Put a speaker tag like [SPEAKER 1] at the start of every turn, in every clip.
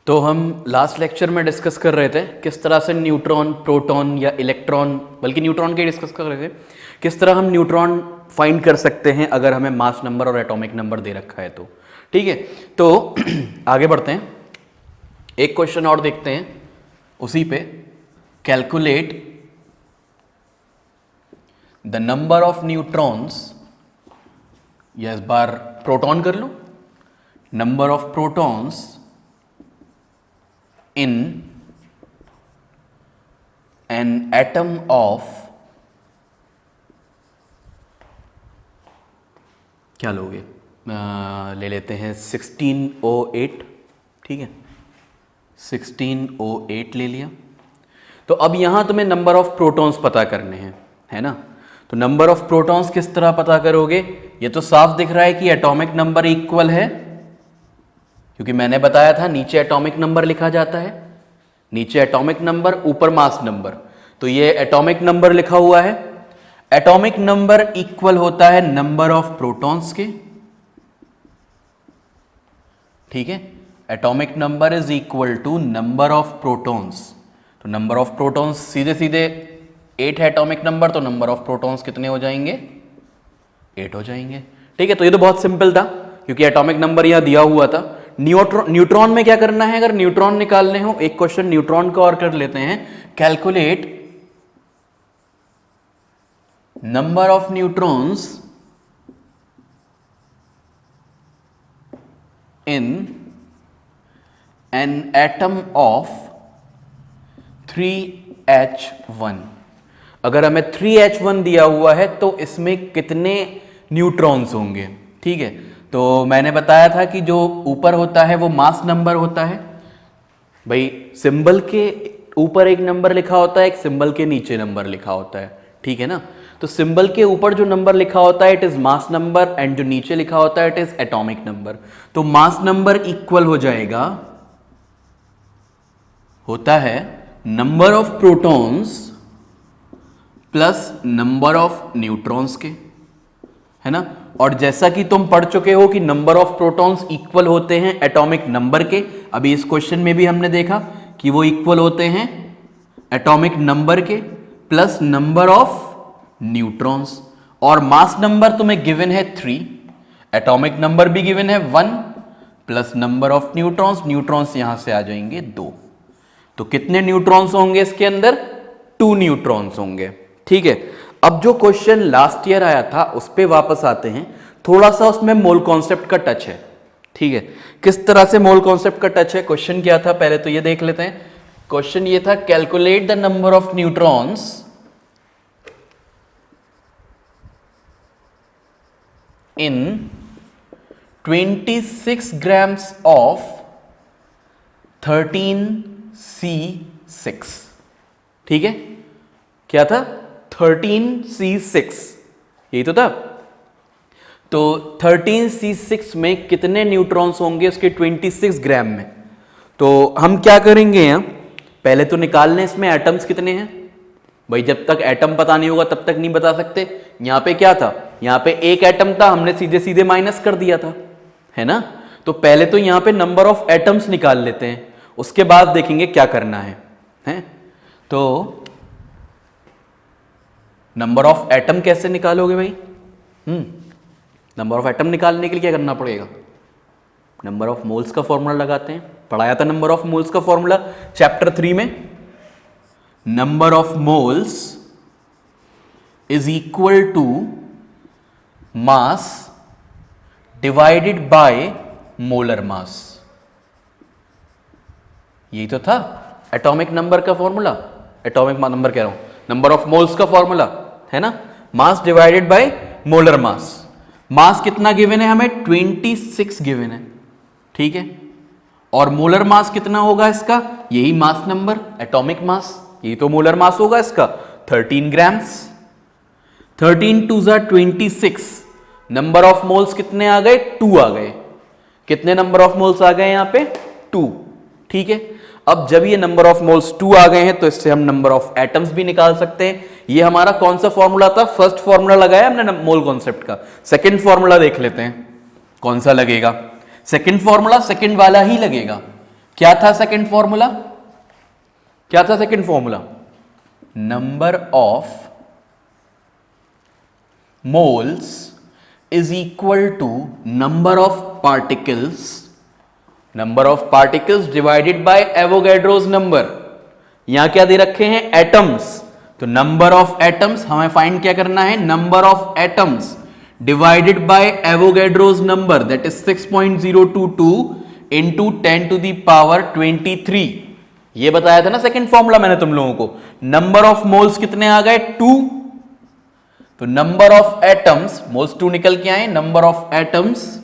[SPEAKER 1] तो हम last lecture में डिस्कस कर रहे थे किस तरह से न्यूट्रॉन, प्रोटॉन या इलेक्ट्रॉन, बल्कि न्यूट्रॉन के डिस्कस कर रहे थे किस तरह हम न्यूट्रॉन फाइंड कर सकते हैं अगर हमें मास नंबर और एटॉमिक नंबर दे रखा है तो। ठीक है, तो आगे बढ़ते हैं, एक क्वेश्चन और देखते हैं उसी पे। Calculate the number of neutrons, या इस बार प्रोटॉन कर लो, number of protons in an atom of, क्या लोगे, ले लेते हैं 1608। ठीक है, 1608 ले लिया। तो अब यहां तुम्हें नंबर ऑफ प्रोटॉन्स पता करने हैं, है ना। तो नंबर ऑफ प्रोटॉन्स किस तरह पता करोगे, ये तो साफ दिख रहा है कि एटॉमिक नंबर इक्वल है, क्योंकि मैंने बताया था नीचे एटॉमिक नंबर लिखा जाता है, नीचे एटॉमिक नंबर ऊपर मास नंबर। तो ये एटॉमिक नंबर लिखा हुआ है, एटॉमिक नंबर इक्वल होता है नंबर ऑफ प्रोटॉन्स के। ठीक है, atomic number is equal to number of protons. तो नंबर ऑफ प्रोटॉन्स सीधे सीधे 8 है एटॉमिक नंबर, तो नंबर ऑफ प्रोटॉन्स कितने हो जाएंगे, 8 हो जाएंगे। ठीक है, तो ये तो बहुत सिंपल था क्योंकि एटॉमिक नंबर यहां दिया हुआ था। न्यूट्रॉन में क्या करना है, अगर न्यूट्रॉन निकालने हो, एक क्वेश्चन न्यूट्रॉन का और कर लेते हैं। Calculate number of neutrons in an atom of 3H1। अगर हमें 3H1 दिया हुआ है तो इसमें कितने न्यूट्रॉन्स होंगे। ठीक है, तो मैंने बताया था कि जो ऊपर होता है वो मास नंबर होता है। भाई सिंबल के ऊपर एक नंबर लिखा होता है, एक सिंबल के नीचे नंबर लिखा होता है। ठीक है ना, तो सिंबल के ऊपर जो नंबर लिखा होता है it is mass number, and जो नीचे लिखा होता है इट इज एटॉमिक नंबर। तो मास नंबर इक्वल हो जाएगा, होता है number of protons plus number of neutrons के, है ना। और जैसा कि तुम पढ़ चुके हो कि नंबर ऑफ प्रोटॉन्स इक्वल होते हैं एटॉमिक नंबर के, अभी इस क्वेश्चन में भी हमने देखा कि वो इक्वल होते हैं एटॉमिक नंबर के प्लस नंबर ऑफ न्यूट्रॉन्स। और मास नंबर तुम्हें गिवन है 3, एटॉमिक नंबर भी गिवन है 1 plus number of neutrons, neutrons यहां से आ जाएंगे 2। तो कितने न्यूट्रॉन्स होंगे इसके अंदर, 2 न्यूट्रॉन्स होंगे। ठीक है, अब जो क्वेश्चन लास्ट ईयर आया था उस पे वापस आते हैं, थोड़ा सा उसमें मोल कॉन्सेप्ट का टच है। ठीक है, किस तरह से मोल कॉन्सेप्ट का टच है, क्वेश्चन क्या था पहले तो ये देख लेते हैं। क्वेश्चन ये था, calculate the number of neutrons in 26 grams of 13C6। ठीक है, क्या था, 13C6, यही तो था। तो 13C6 में कितने न्यूट्रॉन्स होंगे उसके 26 ग्राम में। तो हम क्या करेंगे यहां, पहले तो निकाल लें इसमें एटम्स कितने हैं। भाई जब तक एटम पता नहीं होगा तब तक नहीं बता सकते। यहां पे क्या था, यहां पे एक एटम था, हमने सीधे सीधे माइनस कर दिया था, है ना। तो पहले तो यहां पे नंबर ऑफ एटम्स निकाल लेते हैं, उसके बाद देखेंगे क्या करना है? तो नंबर ऑफ एटम कैसे निकालोगे भाई? नंबर ऑफ एटम निकालने के लिए क्या करना पड़ेगा, नंबर ऑफ मोल्स का फॉर्मूला लगाते हैं। पढ़ाया था नंबर ऑफ मोल्स का फॉर्मूला चैप्टर 3 में। Number of moles is equal to mass divided by molar mass. यही तो था एटॉमिक नंबर का फॉर्मूला, एटॉमिक नंबर कह रहा हूं, नंबर ऑफ मोल्स का फॉर्मूला, है ना। Mass divided by molar mass. Mass कितना गिवन है हमें, 26 गिवन है। ठीक है, और मोलर मास कितना होगा इसका, यही मास नंबर, एटॉमिक मास, यही तो मोलर मास होगा इसका, 13 ग्राम्स। 13 2 ज़ा 26, नंबर ऑफ मोल्स कितने आ गए, 2 आ गए। कितने नंबर ऑफ मोल्स आ गए यहां पे, 2। ठीक है, अब जब ये नंबर ऑफ मोल्स 2 आ गए हैं तो इससे हम नंबर ऑफ एटम्स भी निकाल सकते हैं। ये हमारा कौन सा फॉर्मूला था, फर्स्ट फॉर्मूला लगाया हमने मोल कॉन्सेप्ट का। सेकंड फॉर्मूला देख लेते हैं कौन सा लगेगा। सेकंड फॉर्मूला सेकंड वाला ही लगेगा, क्या था सेकंड फॉर्मूला? क्या था second formula? Number of moles is equal to number of particles divided by Avogadro's number। यहां क्या दे रखे हैं? एटम्स। तो नंबर ऑफ एटम्स हमें फाइंड क्या करना है? Number of atoms divided by Avogadro's number, that is 6.022 into 10 to the power 23। ये बताया था ना सेकंड फॉर्मूला मैंने तुम लोगों को। नंबर ऑफ मोल्स कितने आ गए? 2। तो नंबर ऑफ एटम्स, मोल्स 2 निकल के आए, number of atoms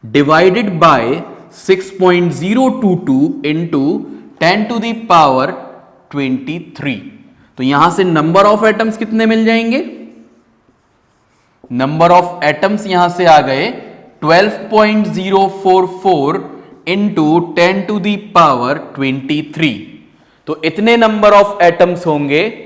[SPEAKER 1] divided by 6.022 into 10 to the power 23। तो यहां से नंबर ऑफ एटम्स कितने मिल जाएंगे? नंबर ऑफ एटम्स यहां से आ गए 12.044 इंटू 10 टू द पावर 23। तो इतने नंबर ऑफ एटम्स होंगे,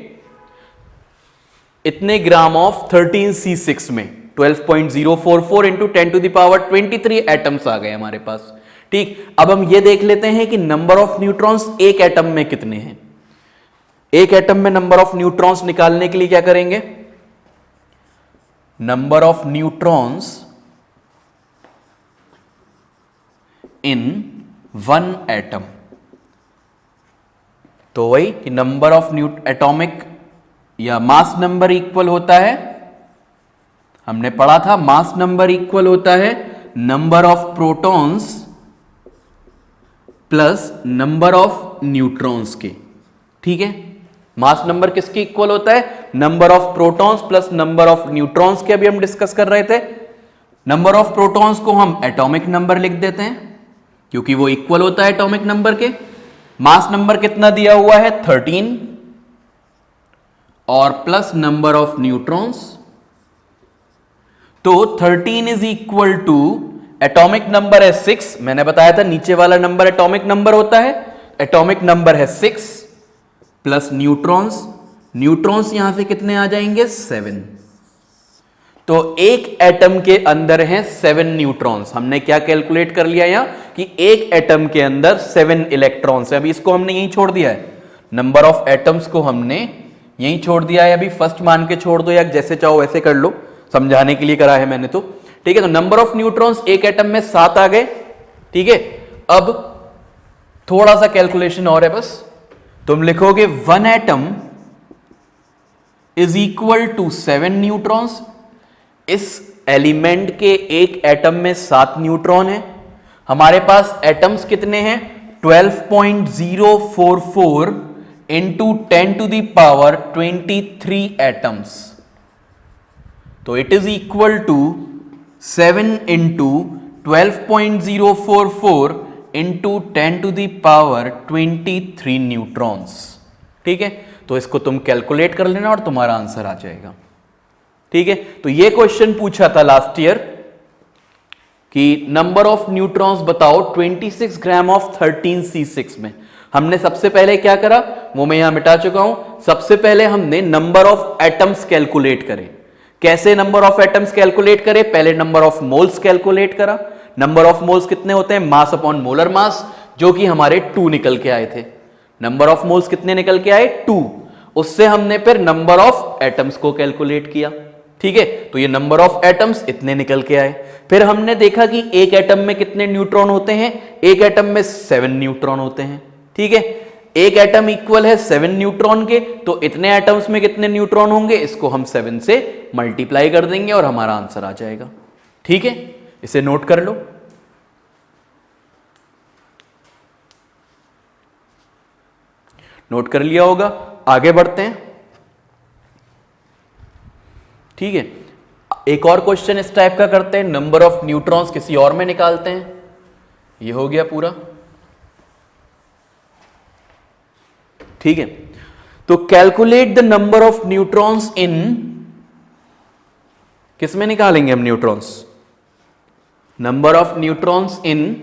[SPEAKER 1] इतने ग्राम ऑफ 13C6 में 12.044 into 10 to the power 23 atoms आ गए हमारे पास। ठीक, अब हम ये देख लेते हैं कि नंबर ऑफ न्यूट्रॉन्स एक एटम में कितने हैं। एक एटम में नंबर ऑफ न्यूट्रॉन्स निकालने के लिए क्या करेंगे? Number of neutrons in one atom. तो वही कि नंबर ऑफ एटॉमिक या मास नंबर इक्वल होता है, हमने पढ़ा था मास नंबर इक्वल होता है number of protons plus number of neutrons के। ठीक है, मास नंबर किसके इक्वल होता है? Number of protons plus number of neutrons के। अभी हम डिस्कस कर रहे थे। नंबर ऑफ प्रोटॉन्स को हम एटॉमिक नंबर लिख देते हैं क्योंकि वो इक्वल होता है एटॉमिक नंबर के। मास नंबर कितना दिया हुआ है? 13 और प्लस नंबर ऑफ न्यूट्रॉन्स। तो 13 is equal to atomic number है 6। मैंने बताया था नीचे वाला नंबर एटॉमिक नंबर होता है। एटॉमिक नंबर है 6 प्लस न्यूट्रॉन्स। न्यूट्रॉन्स यहां से कितने आ जाएंगे? 7। तो एक एटम के अंदर हैं 7 न्यूट्रॉन्स। हमने क्या कैलकुलेट कर लिया यहां कि एक एटम के अंदर 7 इलेक्ट्रॉन्स है। अभी इसको हमने यहीं छोड़ दिया है, नंबर ऑफ एटम्स को हमने यहीं छोड़ दिया है। अभी फर्स्ट मान के छोड़ दो या जैसे चाहो वैसे कर लो, समझाने के लिए करा है मैंने तो। ठीक है, तो नंबर ऑफ न्यूट्रॉन्स एक एटम में 7 आ गए। ठीक है, अब थोड़ा सा कैलकुलेशन और है बस। तुम लिखोगे 1 atom is equal to 7 neutrons. इस एलिमेंट के एक एटम में 7 न्यूट्रॉन है। हमारे पास एटम्स कितने हैं? 12.044 into 10 to the power 23 atoms. तो it is equal to 7 into 12.044 into 10 to the power 23 neutrons. ठीक है, तो इसको तुम कैलकुलेट कर लेना और तुम्हारा आंसर आ जाएगा। ठीक है, तो ये क्वेश्चन पूछा था लास्ट ईयर कि नंबर ऑफ न्यूट्रॉन्स बताओ 26 ग्राम ऑफ 13C6 में। हमने सबसे पहले क्या करा वो मैं यहां मिटा चुका हूं। सबसे पहले हमने नंबर ऑफ एटम्स कैलकुलेट करे। कैसे नंबर ऑफ एटम्स कैलकुलेट करे? पहले नंबर ऑफ मोल्स कैलकुलेट करा। नंबर ऑफ मोल्स कितने होते हैं? मास अपॉन मोलर मास, जो कि हमारे 2 निकल के आए थे। नंबर ऑफ मोल्स कितने निकल के आए? 2। उससे हमने फिर नंबर ऑफ एटम्स को कैलकुलेट किया। ठीक है, तो ये नंबर ऑफ एटम्स इतने निकल के आए। फिर हमने देखा कि एक एटम में कितने न्यूट्रॉन होते हैं? एक एटम में 7 न्यूट्रॉन होते हैं। ठीक है, एक एटम इक्वल है 7 न्यूट्रॉन के, तो इतने एटम्स में कितने न्यूट्रॉन होंगे? इसको हम 7 से मल्टीप्लाई कर देंगे और हमारा आंसर आ जाएगा। ठीक है, इसे नोट कर लो। नोट कर लिया होगा, आगे बढ़ते हैं। ठीक है, एक और क्वेश्चन इस टाइप का करते हैं। नंबर ऑफ न्यूट्रॉन्स किसी और में निकालते हैं। ये हो गया पूरा। ठीक है, तो calculate the number of neutrons इन, किस में निकालेंगे हम न्यूट्रॉन्स? नंबर ऑफ न्यूट्रॉन्स इन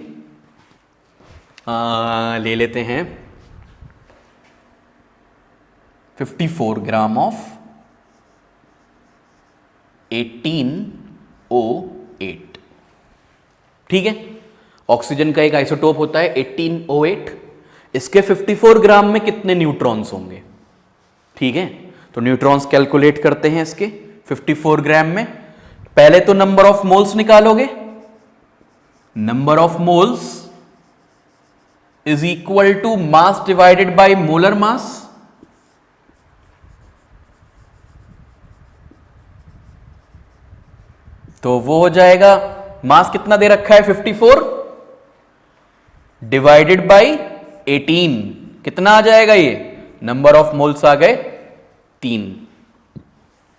[SPEAKER 1] ले लेते हैं 54 ग्राम ऑफ 18O8। ठीक है, ऑक्सीजन का एक आइसोटोप होता है 18O8, इसके 54 ग्राम में कितने न्यूट्रॉन्स होंगे? ठीक है, तो न्यूट्रॉन्स कैलकुलेट करते हैं इसके 54 ग्राम में। पहले तो नंबर ऑफ मोल्स निकालोगे, number of moles is equal to mass divided by molar mass. तो वो हो जाएगा, मास कितना दे रखा है 54 डिवाइडेड बाय 18, कितना आ जाएगा ये? नंबर ऑफ मोल्स आ गए 3।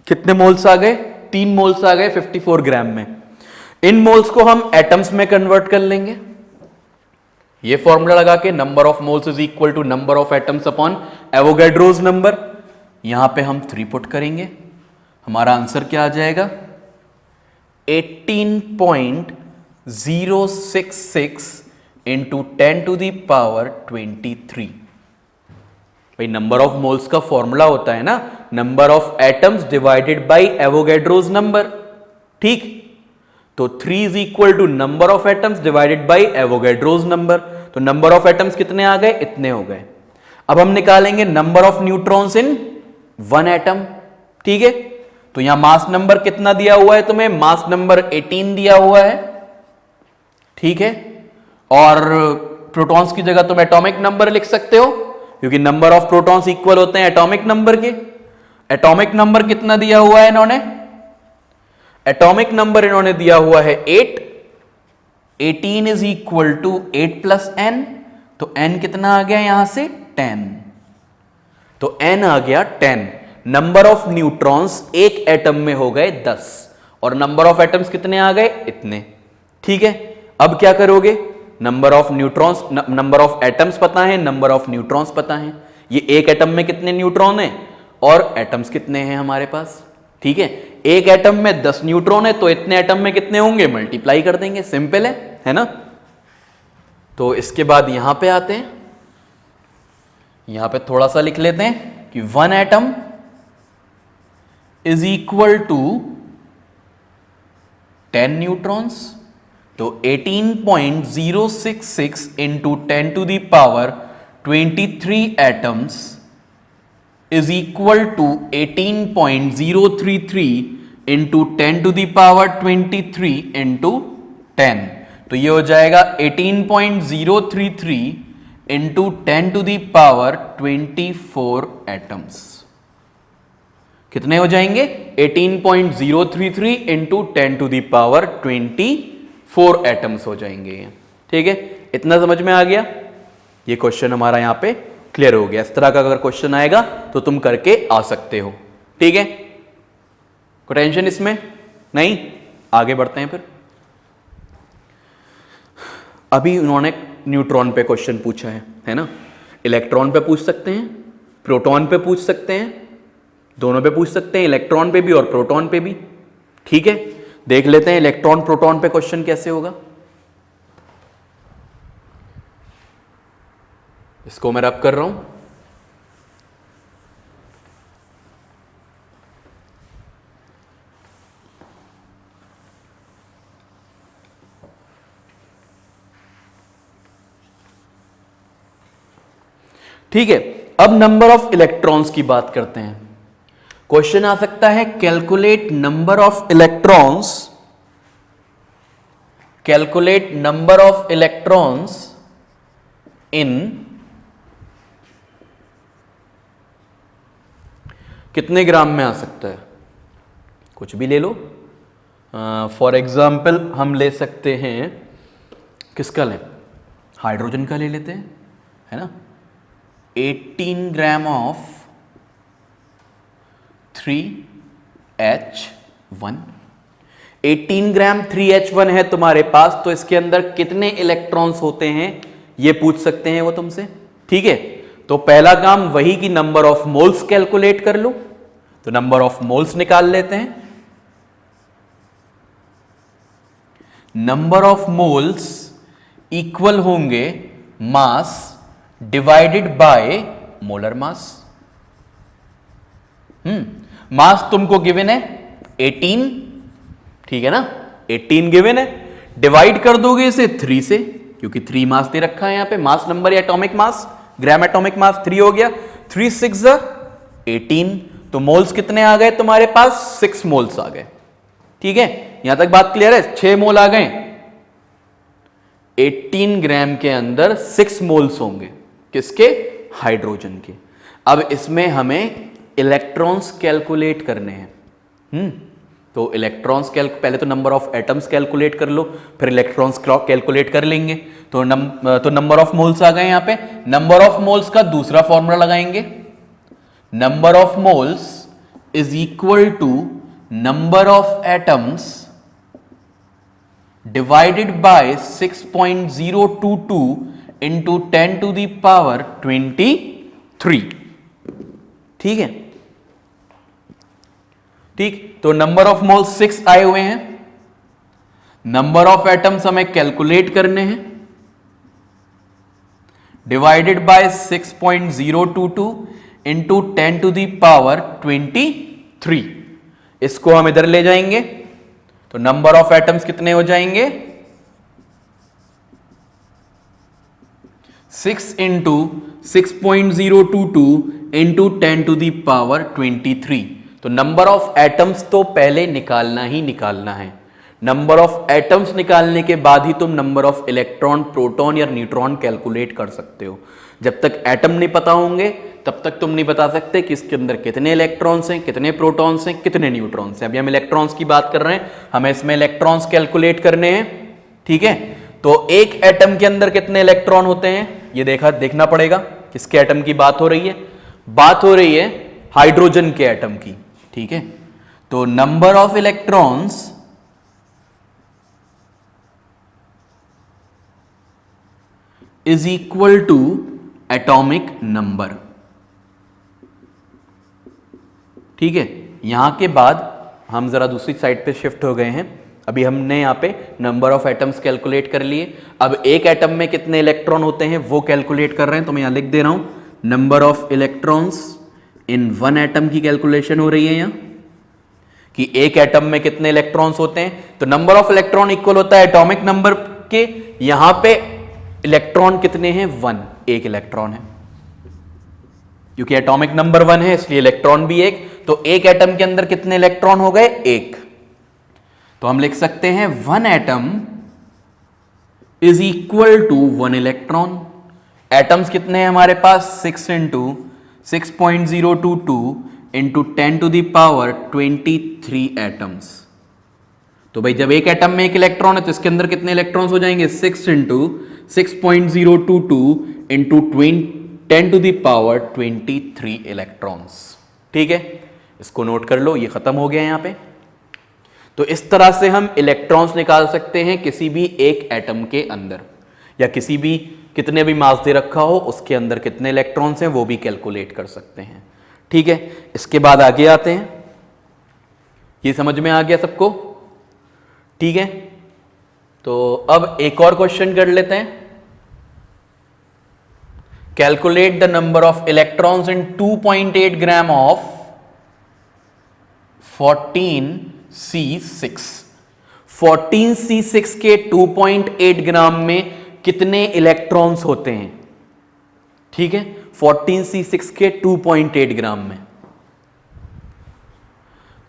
[SPEAKER 1] कितने मोल्स आ गए? 3 मोल्स आ गए 54 ग्राम में। इन मोल्स को हम एटम्स में कन्वर्ट कर लेंगे। ये फॉर्मूला लगा के number of moles is equal to number of atoms upon Avogadro's number. यहां पे हम 3 पुट करेंगे, हमारा आंसर क्या आ जाएगा? 18.066 इंटू 10 टू दी पावर 23। भाई नंबर ऑफ मोल्स का फॉर्मूला होता है ना number of atoms divided by Avogadro's number, ठीक? तो 3 is equal to number of atoms divided by Avogadro's number. तो नंबर ऑफ एटम्स कितने आ गए? इतने हो गए। अब हम निकालेंगे number of neutrons in 1 atom, ठीक है? तो यहां मास नंबर कितना दिया हुआ है तुम्हें? मास नंबर 18 दिया हुआ है, ठीक है? और प्रोटॉन्स की जगह तुम एटॉमिक नंबर लिख सकते हो, क्योंकि नंबर ऑफ प्रोटॉन्स इक्वल होते हैं एटॉमिक नंबर के। एटॉमिक नंबर कितना दिया हुआ है इन्होंने? एटॉमिक नंबर इन्होंने दिया हुआ है 8। 18 is equal to 8 plus n, तो n कितना आ गया यहां से? 10। तो n आ गया 10। नंबर ऑफ न्यूट्रॉन्स एक एटम में हो गए 10 और नंबर ऑफ एटम्स कितने आ गए? इतने, ठीक है? अब क्या करोगे? Number of neutrons, number of atoms पता है, नंबर ऑफ न्यूट्रॉन्स पता है। ये एक एटम में कितने न्यूट्रॉन है और एटम्स कितने हैं हमारे पास, ठीक है? एक एटम में 10 न्यूट्रॉन है, तो इतने एटम में कितने होंगे? मल्टीप्लाई कर देंगे, सिंपल है ना? तो इसके बाद यहां पे आते हैं, यहां पे थोड़ा सा लिख लेते हैं कि 1 atom is equal to 10 neutrons. तो 18.066 into 10 to the power 23 atoms is equal to 18.033 into 10 to the power 23 into 10। तो ये हो जाएगा 18.033 into 10 to the power 24 atoms. कितने हो जाएंगे? 18.033 into 10 to the power 24 atoms हो जाएंगे, ठीक है? इतना समझ में आ गया? ये क्वेश्चन हमारा यहां पे क्लियर हो गया। इस तरह का अगर क्वेश्चन आएगा तो तुम करके आ सकते हो, ठीक है? कोई टेंशन इसमें नहीं? आगे बढ़ते हैं फिर। अभी उन्होंने न्यूट्रॉन पे क्वेश्चन पूछा है ना? इलेक्ट्रॉन पे पूछ सकते हैं, प्रोटॉन पे पूछ सकते हैं, दोनों पे पूछ सकते हैं, इलेक्ट्रॉन पे भी और प्रोटॉन पे भी, ठीक है? देख लेते हैं इलेक्ट्रॉन प्रोटॉन पे क्वेश्चन कैसे होगा। इसको मैं रब कर रहा हूं। ठीक है, अब नंबर ऑफ इलेक्ट्रॉन्स की बात करते हैं। क्वेश्चन आ सकता है calculate number of electrons, calculate number of electrons in कितने ग्राम में आ सकता है? कुछ भी ले लो। फॉर एग्जाम्पल हम ले सकते हैं, किसका लें? हाइड्रोजन का ले लेते हैं, है ना? 18 gram of 3H1। 18 gram 3H1 है तुम्हारे पास, तो इसके अंदर कितने इलेक्ट्रॉन्स होते हैं ये पूछ सकते हैं वो तुमसे, ठीक है? तो पहला काम वही कि नंबर ऑफ मोल्स कैलकुलेट कर लो। तो नंबर ऑफ मोल्स निकाल लेते हैं। नंबर ऑफ मोल्स इक्वल होंगे mass divided by molar mass. Mass तुमको गिवन है 18, ठीक है ना? 18 गिवन है, डिवाइड कर दोगे इसे 3 से, क्योंकि 3 मास दे रखा है यहां पे, मास नंबर या atomic mass, gram atomic mass 3 हो गया, 3 6 18, तो मोल्स कितने आ गए तुम्हारे पास, 6 मोल्स आ गए। ठीक है, यहां तक बात क्लियर है, 6 मोल आ गए, 18 ग्राम के अंदर 6 मोल्स होंगे, किसके, हाइड्रोजन के। अब इसमें हमें इलेक्ट्रॉन्स कैलकुलेट करने हैं। तो इलेक्ट्रॉन्स पहले तो नंबर ऑफ एटम्स कैलकुलेट कर लो, फिर इलेक्ट्रॉन्स कैलकुलेट कर लेंगे। तो नंबर ऑफ मोल्स आ गए यहां पे। नंबर ऑफ मोल्स का दूसरा फॉर्मूला लगाएंगे, number of moles is equal to number of atoms divided by 6.022 into 10 to the power 23। ठीक है, ठीक, तो नंबर ऑफ मोल्स 6 आए हुए हैं, नंबर ऑफ एटम्स हमें कैलकुलेट करने हैं, divided by 6.022 into 10 to the power 23। इसको हम इधर ले जाएंगे तो नंबर ऑफ एटम्स कितने हो जाएंगे, 6 into 6.022 into 10 to the power 23। तो नंबर ऑफ एटम्स तो पहले निकालना ही निकालना है। नंबर ऑफ एटम्स निकालने के बाद ही तुम नंबर ऑफ इलेक्ट्रॉन, प्रोटॉन या न्यूट्रॉन कैलकुलेट कर सकते हो। जब तक एटम नहीं पता होंगे तब तक तुम नहीं बता सकते कि इसके अंदर कितने इलेक्ट्रॉन्स हैं, कितने प्रोटॉन्स हैं, कितने न्यूट्रॉन्स हैं। अभी हम इलेक्ट्रॉन्स की बात कर रहे हैं, हमें इसमें इलेक्ट्रॉन्स कैलकुलेट करने हैं। ठीक है, तो एक एटम के अंदर कितने इलेक्ट्रॉन होते हैं ये देखना पड़ेगा। किसके एटम की बात हो रही है, बात हो रही है हाइड्रोजन के एटम की। ठीक है, तो number of electrons is equal to atomic number. ठीक है, यहां के बाद हम जरा दूसरी साइड पे शिफ्ट हो गए हैं। अभी हमने यहां पे नंबर ऑफ एटम्स कैलकुलेट कर लिए, अब एक एटम में कितने इलेक्ट्रॉन होते हैं वो कैलकुलेट कर रहे हैं। तो मैं यहां लिख दे रहा हूं, number of electrons in one atom की कैलकुलेशन हो रही है यहां कि एक एटम में कितने इलेक्ट्रॉन्स होते हैं। तो नंबर ऑफ इलेक्ट्रॉन इक्वल होता है एटॉमिक नंबर के। यहां पे इलेक्ट्रॉन कितने हैं, 1, एक इलेक्ट्रॉन है, क्योंकि एटॉमिक नंबर 1 है इसलिए इलेक्ट्रॉन भी एक। तो एक एटम के अंदर कितने इलेक्ट्रॉन हो गए, 1। तो हम लिख सकते हैं 1 atom is equal to 1 electron. Atoms कितने हैं हमारे पास, 6 into 6.022 into 10 to the power 23 atoms. तो भाई जब एक एटम में एक इलेक्ट्रॉन है तो इसके अंदर कितने इलेक्ट्रॉन्स हो जाएंगे, 6 into 6.022 into 10 to the power 23 electrons. ठीक है, इसको नोट कर लो, ये खत्म हो गया यहां पे। तो इस तरह से हम इलेक्ट्रॉन्स निकाल सकते हैं किसी भी एक एटम के अंदर, या किसी भी कितने भी मास दे रखा हो उसके अंदर कितने इलेक्ट्रॉन्स हैं वो भी कैलकुलेट कर सकते हैं। ठीक है, इसके बाद आगे आते हैं। ये समझ में आ गया सबको? ठीक है, तो अब एक और क्वेश्चन कर लेते हैं। Calculate the number of electrons in 2.8 gram of 14C6। 14C6 के 2.8 ग्राम में कितने इलेक्ट्रॉन्स होते हैं? ठीक है, 14C6 के 2.8 ग्राम में।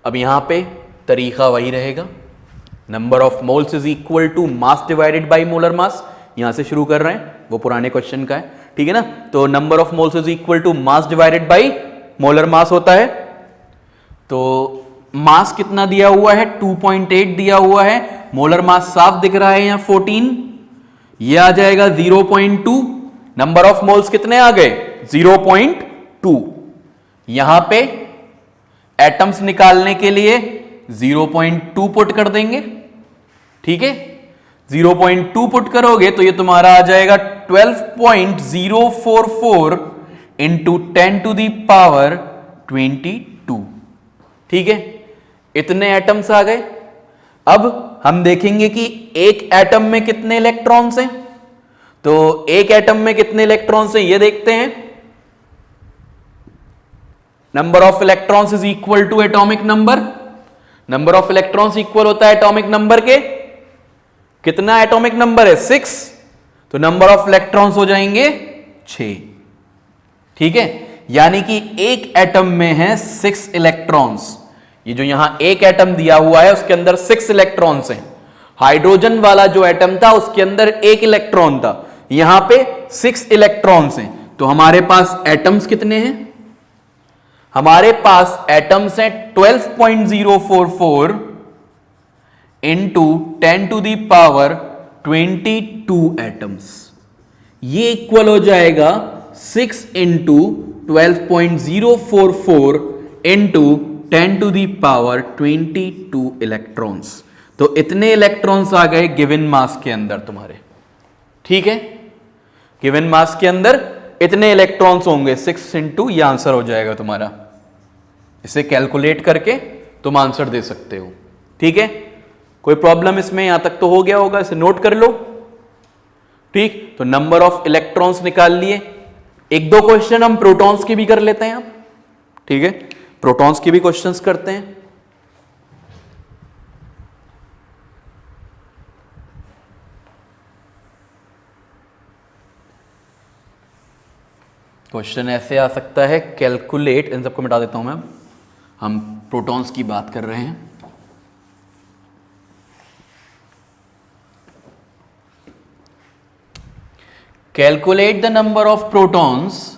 [SPEAKER 1] अब यहां पे तरीका वही रहेगा, number of moles is equal to mass divided by molar mass. यहां से शुरू कर रहे हैं, वो पुराने क्वेश्चन का है। ठीक है ना, तो number of moles is equal to mass divided by molar mass होता है। तो मास कितना दिया हुआ है, 2.8 दिया हुआ है, मोलर मास साफ दिख रहा है यहां 14, ये आ जाएगा 0.2। नंबर ऑफ मोल्स कितने आ गए, 0.2। यहां पे एटम्स निकालने के लिए 0.2 पुट कर देंगे। ठीक है, 0.2 पुट करोगे तो ये तुम्हारा आ जाएगा 12.044 इंटू 10 टू दी पावर 22। ठीक है, इतने एटम्स आ गए। अब हम देखेंगे कि एक एटम में कितने इलेक्ट्रॉन्स हैं। तो एक एटम में कितने इलेक्ट्रॉन्स हैं ये देखते हैं। Number of electrons is equal to atomic number. Number of electrons equal होता है एटॉमिक नंबर के। कितना एटॉमिक नंबर है, 6। तो नंबर ऑफ इलेक्ट्रॉन्स हो जाएंगे 6। ठीक है, यानी कि एक एटम में है 6 इलेक्ट्रॉन्स। ये जो यहां एक एटम दिया हुआ है उसके अंदर 6 इलेक्ट्रॉन्स हैं। हाइड्रोजन वाला जो एटम था उसके अंदर एक इलेक्ट्रॉन था, यहां पे 6 इलेक्ट्रॉन्स हैं। तो हमारे पास एटम्स कितने हैं? हमारे पास एटम्स हैं 12.044 into 10 to the power 22 atoms. ये इक्वल हो जाएगा 6 into 12.044 into 10 to the power 22 electrons. तो इतने इलेक्ट्रॉन्स आ गए गिवन मास के अंदर तुम्हारे। ठीक है, गिवन मास के अंदर इतने इलेक्ट्रॉन्स होंगे, 6 इंटू, यह आंसर हो जाएगा तुम्हारा। इसे कैलकुलेट करके तुम आंसर दे सकते हो। ठीक है, कोई प्रॉब्लम इसमें? यहां तक तो हो गया होगा, इसे नोट कर लो। ठीक, तो नंबर ऑफ इलेक्ट्रॉन्स निकाल लिए। एक दो क्वेश्चन हम प्रोटॉन्स के भी कर लेते हैं आप। ठीक है, प्रोटॉन्स के भी क्वेश्चंस करते हैं। क्वेश्चन ऐसे आ सकता है, कैलकुलेट, इन सबको मिटा देता हूं मैं, हम प्रोटॉन्स की बात कर रहे हैं। Calculate the number of protons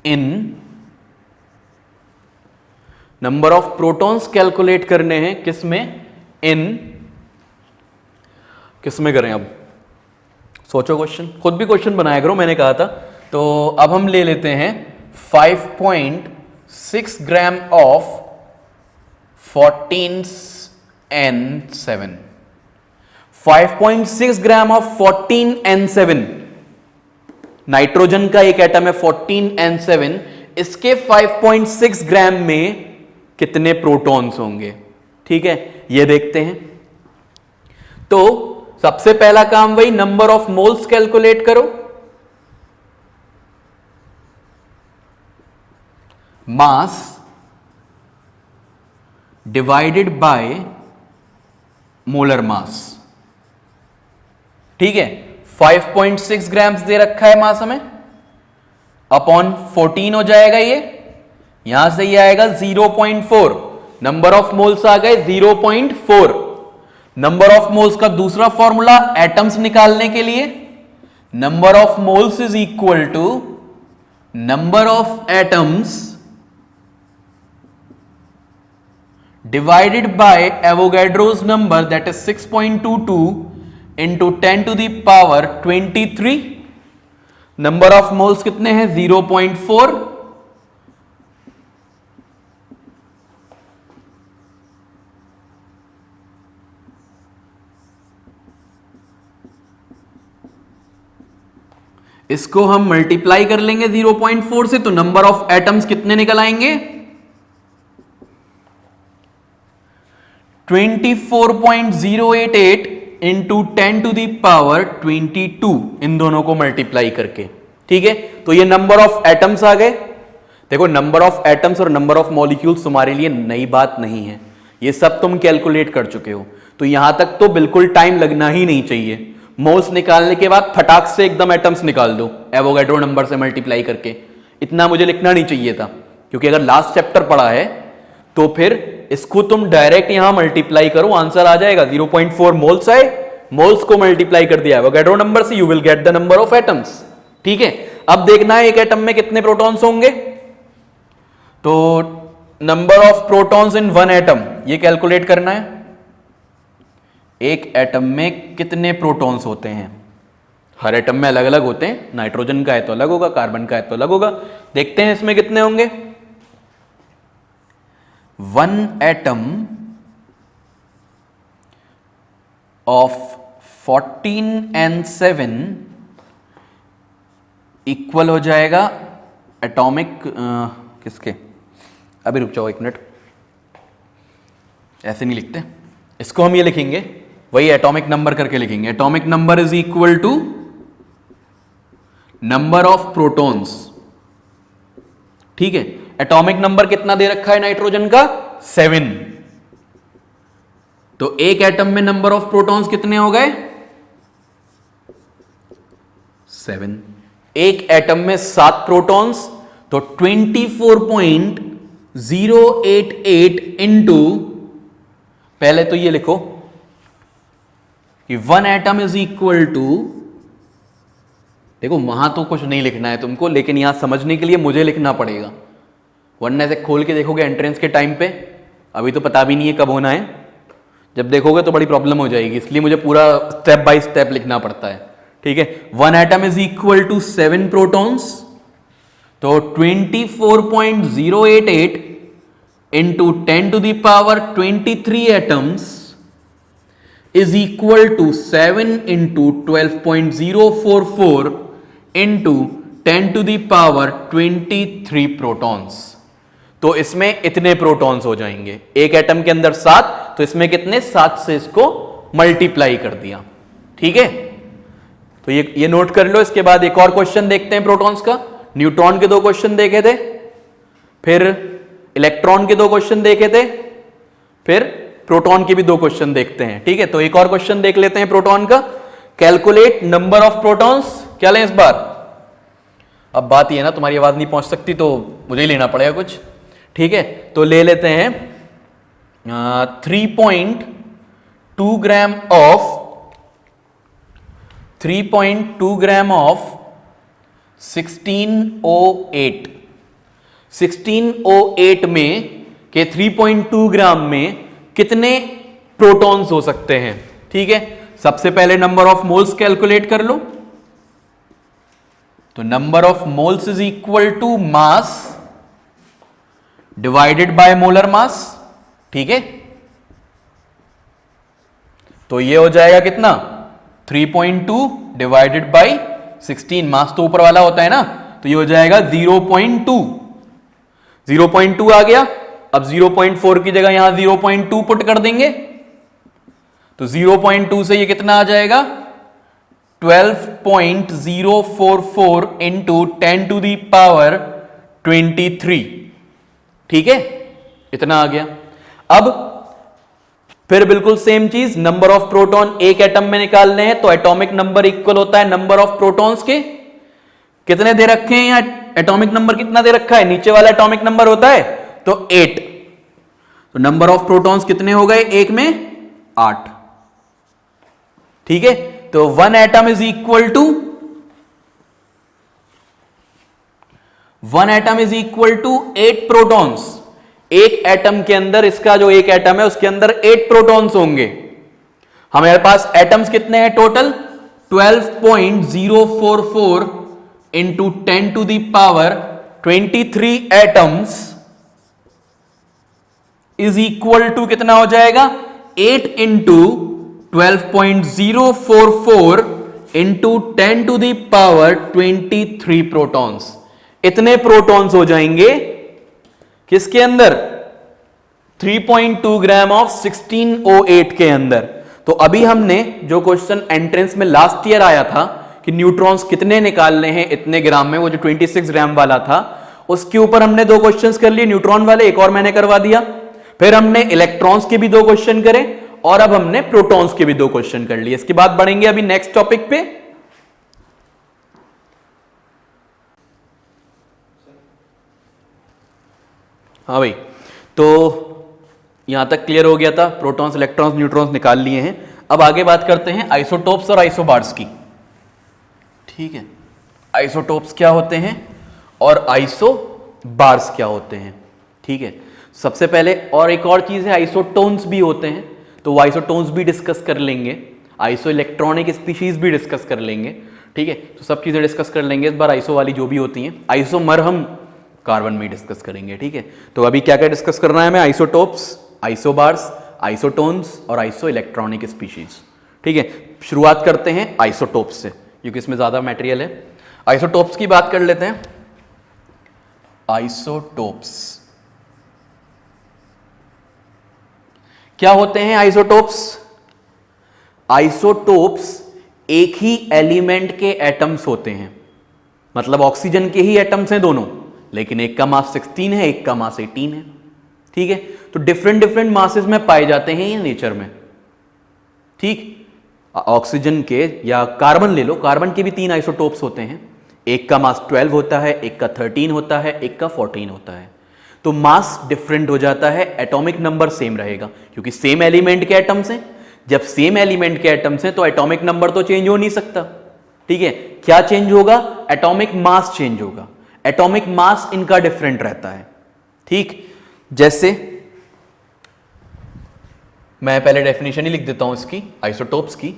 [SPEAKER 1] in, number of protons calculate करने हैं किसमें? इन, किसमें करें? अब सोचो क्वेश्चन, खुद भी क्वेश्चन बनाया करो, मैंने कहा था। तो अब हम ले लेते हैं 5.6 gram of 14N7। 5.6 gram of 14N7, nitrogen का एक एटम है 14N7, इसके 5.6 ग्राम में कितने प्रोटॉन्स होंगे? ठीक है, ये देखते हैं। तो सबसे पहला काम वही, नंबर ऑफ मोल्स कैलकुलेट करो। मास डिवाइडेड बाय मोलर मास। ठीक है, 5.6 ग्राम्स दे रखा है मास हमें, अपॉन 14 हो जाएगा ये, यहां से ये आएगा 0.4, नंबर ऑफ मोल्स आ गए 0.4। नंबर ऑफ मोल्स का दूसरा फॉर्मूला एटम्स निकालने के लिए, number of moles is equal to number of atoms divided by Avogadro's number, that is 6.22 into 10 to the power 23। Number of moles कितने हैं? 0.4। इसको हम मल्टीप्लाई कर लेंगे 0.4 से, तो नंबर ऑफ एटम्स कितने निकल आएंगे? 24.088 इंटू 10 टू दी पावर 22, इन दोनों को मल्टीप्लाई करके। ठीक है, तो ये नंबर ऑफ एटम्स आ गए। देखो, नंबर ऑफ एटम्स और नंबर ऑफ मॉलिक्यूल्स तुम्हारे लिए नई बात नहीं है, ये सब तुम कैलकुलेट कर चुके हो। तो यहां तक तो बिल्कुल टाइम लगना ही नहीं चाहिए। मोल्स निकालने के बाद फटाक से एकदम एटम्स निकाल दो एवोगैड्रो नंबर से मल्टीप्लाई करके, इतना मुझे लिखना नहीं चाहिए था, क्योंकि अगर लास्ट चैप्टर पढ़ा है तो फिर इसको तुम डायरेक्ट यहां मल्टीप्लाई करो, आंसर आ जाएगा। 0.4 मोल्स आए, मोल्स को मल्टीप्लाई कर दिया एवोगैड्रो नंबर से, you will get the number of atoms. ठीक है, अब देखना है एक एटम में कितने प्रोटॉन्स होंगे। तो number of protons in one atom, ये कैलकुलेट करना है। एक एटम में कितने प्रोटॉन्स होते हैं? हर एटम में अलग अलग होते हैं, नाइट्रोजन का है तो अलग होगा, कार्बन का है तो अलग होगा। देखते हैं इसमें कितने होंगे। One atom of 14N7 equal हो जाएगा एटॉमिक किसके, अभी रुक जाओ एक मिनट, ऐसे नहीं लिखते इसको, हम ये लिखेंगे, वही एटॉमिक नंबर करके लिखेंगे। Atomic number is equal to number of protons. ठीक है, एटॉमिक नंबर कितना दे रखा है नाइट्रोजन का? 7। तो एक एटम में नंबर ऑफ प्रोटॉन्स कितने हो गए? 7। एक एटम में 7 प्रोटॉन्स, तो 24.088 इंटू, पहले तो ये लिखो कि 1 एटम इज इक्वल टू, देखो वहां तो कुछ नहीं लिखना है तुमको, लेकिन यहां समझने के लिए मुझे लिखना पड़ेगा, वरना ऐसे खोल के देखोगे एंट्रेंस के टाइम पे, अभी तो पता भी नहीं है कब होना है, जब देखोगे तो बड़ी प्रॉब्लम हो जाएगी, इसलिए मुझे पूरा स्टेप बाय स्टेप लिखना पड़ता है। ठीक है, 1 atom is equal to 7 protons, तो 24.088 into 10 to the power 23 atoms is equal to 7 into 12.044 into 10 to the power 23 protons. तो इसमें इतने प्रोटॉन्स हो जाएंगे, एक एटम के अंदर 7, तो इसमें कितने, 7 से इसको मल्टीप्लाई कर दिया। ठीक है, तो ये नोट कर लो। इसके बाद एक और क्वेश्चन देखते हैं प्रोटॉन्स का। न्यूट्रॉन के 2 क्वेश्चन देखे थे, फिर इलेक्ट्रॉन के 2 क्वेश्चन देखे थे, फिर प्रोटॉन के भी 2 क्वेश्चन देखते हैं। ठीक है, तो एक और क्वेश्चन देख लेते हैं प्रोटॉन का। कैलकुलेट नंबर ऑफ प्रोटॉन्स, क्या लें इस बार? अब बात ये ना, तुम्हारी आवाज नहीं पहुंच सकती तो मुझे ही लेना पड़ेगा कुछ। ठीक है, तो ले लेते हैं 3.2 ग्राम ऑफ 1608। 1608 में के 3.2 ग्राम में कितने प्रोटॉन्स हो सकते हैं? ठीक है, सबसे पहले नंबर ऑफ मोल्स कैलकुलेट कर लो। तो number of moles is equal to mass divided by molar mass. ठीक है, तो ये हो जाएगा कितना, 3.2 डिवाइडेड बाय 16, मास तो ऊपर वाला होता है ना, तो ये हो जाएगा 0.2। 0.2 आ गया। अब 0.4 की जगह यहां 0.2 पुट कर देंगे, तो 0.2 से ये कितना आ जाएगा, 12.044 इंटू 10 टू दी पावर 23। ठीक है, इतना आ गया। अब फिर बिल्कुल सेम चीज, नंबर ऑफ प्रोटॉन एक एटम में निकालने हैं, तो एटॉमिक नंबर इक्वल होता है नंबर ऑफ प्रोटॉन्स के। कितने दे रखे हैं यहां, एटॉमिक नंबर कितना दे रखा है, नीचे वाला एटॉमिक नंबर होता है तो 8, तो नंबर ऑफ प्रोटॉन्स कितने हो गए, एक में 8। ठीक है, तो 1 atom is equal to 8 protons. एक एटम के अंदर, इसका जो एक एटम है उसके अंदर 8 प्रोटॉन्स होंगे। हमारे पास एटम्स कितने हैं total, 12.044 into 10 to the power 23 atoms is equal to कितना हो जाएगा, 8 into 12.044 into 10 to the power 23 protons. इतने प्रोटॉन्स हो जाएंगे किसके अंदर, 3.2 ग्राम ऑफ 1608 के अंदर। तो अभी हमने जो क्वेश्चन एंट्रेंस में लास्ट ईयर आया था कि न्यूट्रॉन्स कितने निकालने हैं इतने ग्राम में, वो जो 26 ग्राम वाला था, उसके ऊपर हमने 2 क्वेश्चंस कर लिए, न्यूट्रॉन वाले, एक और मैंने करवा दिया। फिर हमने इलेक्ट्रॉन्स के भी 2 क्वेश्चन करे, और अब हमने प्रोटॉन्स के भी 2 क्वेश्चन कर लिए। इसके बाद बढ़ेंगे अभी नेक्स्ट टॉपिक पे। हाँ भाई, तो यहां तक क्लियर हो गया था, प्रोटॉन्स, इलेक्ट्रॉन्स, न्यूट्रॉन्स निकाल लिए हैं। अब आगे बात करते हैं आइसोटोप्स और आइसोबार्स की। ठीक है, आइसोटोप्स क्या होते हैं और आइसोबार्स क्या होते हैं। ठीक है, सबसे पहले और एक और चीज है, आइसोटोन्स भी होते हैं, तो आइसोटोन्स भी डिस्कस कर लेंगे, आइसो इलेक्ट्रॉनिक स्पीशीज भी डिस्कस कर लेंगे। ठीक है, तो सब चीजें डिस्कस कर लेंगे इस बार, आइसो वाली जो भी होती हैं। आइसोमर हम कार्बन में डिस्कस करेंगे। ठीक है, तो अभी क्या क्या डिस्कस करना है हमें, आइसोटोप्स, आइसोबार्स, आइसोटोन्स और आइसो इलेक्ट्रॉनिक स्पीशीज। ठीक है, शुरुआत करते हैं आइसोटोप्स से, क्योंकि इसमें ज्यादा मटेरियल है। आइसोटोप्स की बात कर लेते हैं। आइसोटोप्स क्या होते हैं, आइसोटोप्स? आइसोटोप्स एक ही एलिमेंट के एटम्स होते हैं, मतलब ऑक्सीजन के ही एटम्स हैं दोनों, लेकिन एक का मास 16 है, एक का मास 18 है। ठीक है, तो डिफरेंट डिफरेंट मासेस में पाए जाते हैं ये नेचर में। ठीक, ऑक्सीजन के या कार्बन ले लो, कार्बन के भी 3 आइसोटोप्स होते हैं, एक का मास 12 होता है, एक का 13 होता है, एक का 14 होता है। तो मास डिफरेंट हो जाता है, एटॉमिक नंबर सेम रहेगा क्योंकि सेम एलिमेंट के एटम्स हैं। जब सेम एलिमेंट के एटम्स हैं तो एटॉमिक नंबर तो चेंज हो नहीं सकता, ठीक है। क्या चेंज होगा? एटॉमिक मास चेंज होगा, एटॉमिक मास इनका डिफरेंट रहता है, ठीक। जैसे मैं पहले डेफिनेशन ही लिख देता हूं इसकी, आइसोटोप्स की।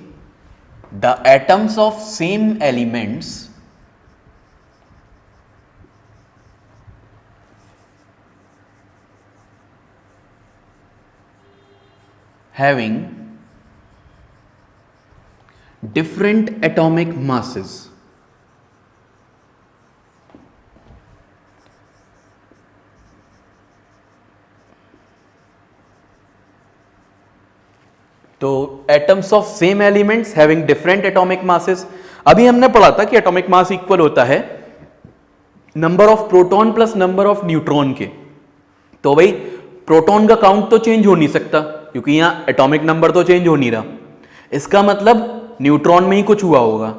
[SPEAKER 1] The atoms of same elements having different atomic masses तो atoms of same elements having different atomic masses. अभी हमने पढ़ा था कि एटॉमिक मास इक्वल होता है number of proton plus number of neutron के। तो भाई प्रोटॉन का काउंट तो चेंज हो नहीं सकता क्योंकि यहां एटॉमिक नंबर तो चेंज हो नहीं रहा, इसका मतलब न्यूट्रॉन में ही कुछ हुआ होगा,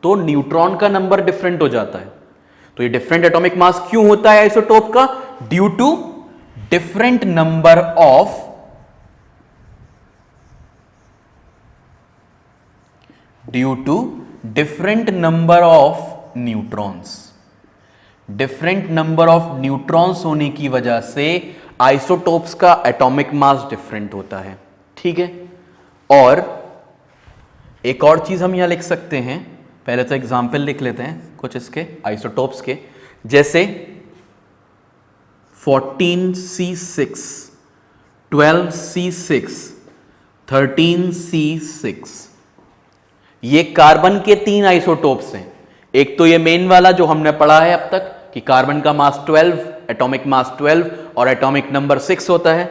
[SPEAKER 1] तो न्यूट्रॉन का नंबर डिफरेंट हो जाता है। तो ये डिफरेंट एटॉमिक मास क्यों होता है आइसोटोप का? Due to different number of neutrons. Different number of neutrons होने की वजह से आइसोटोप्स का एटॉमिक मास डिफरेंट होता है, ठीक है। और एक और चीज हम यहां लिख सकते हैं, पहले तो एग्जांपल लिख लेते हैं कुछ इसके आइसोटोप्स के। जैसे 14C6, 12C6, 13C6, ये कार्बन के 3 आइसोटोप्स हैं। एक तो ये मेन वाला जो हमने पढ़ा है अब तक कि कार्बन का मास 12, एटॉमिक मास 12 और एटॉमिक नंबर 6 होता है,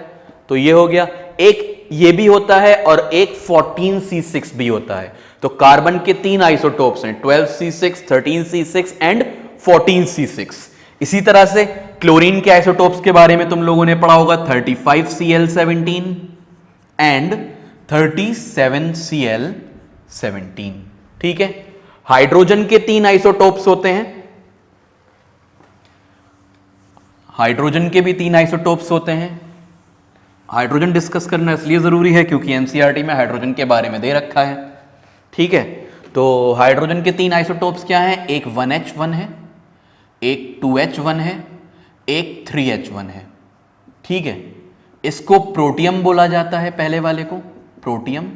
[SPEAKER 1] तो ये हो गया। एक ये भी होता है और एक 14C6 भी होता है। तो कार्बन के 3 आइसोटोप्स हैं, 12C6, 13C6 एंड 14C6। इसी तरह से क्लोरीन के आइसोटोप्स के बारे में तुम लोगों ने पढ़ा होगा, 35Cl17 एंड 37Cl17, ठीक है। हाइड्रोजन के 3 आइसोटोप्स होते हैं, हाइड्रोजन के भी 3 आइसोटोप्स होते हैं। हाइड्रोजन डिस्कस करना इसलिए जरूरी है क्योंकि एनसीईआरटी में हाइड्रोजन के बारे में दे रखा है, ठीक है। तो हाइड्रोजन के 3 आइसोटोप्स क्या हैं? एक 1H1 है, एक 2H1 है, एक 3H1 है, ठीक है। इसको प्रोटियम बोला जाता है, पहले वाले को प्रोटियम।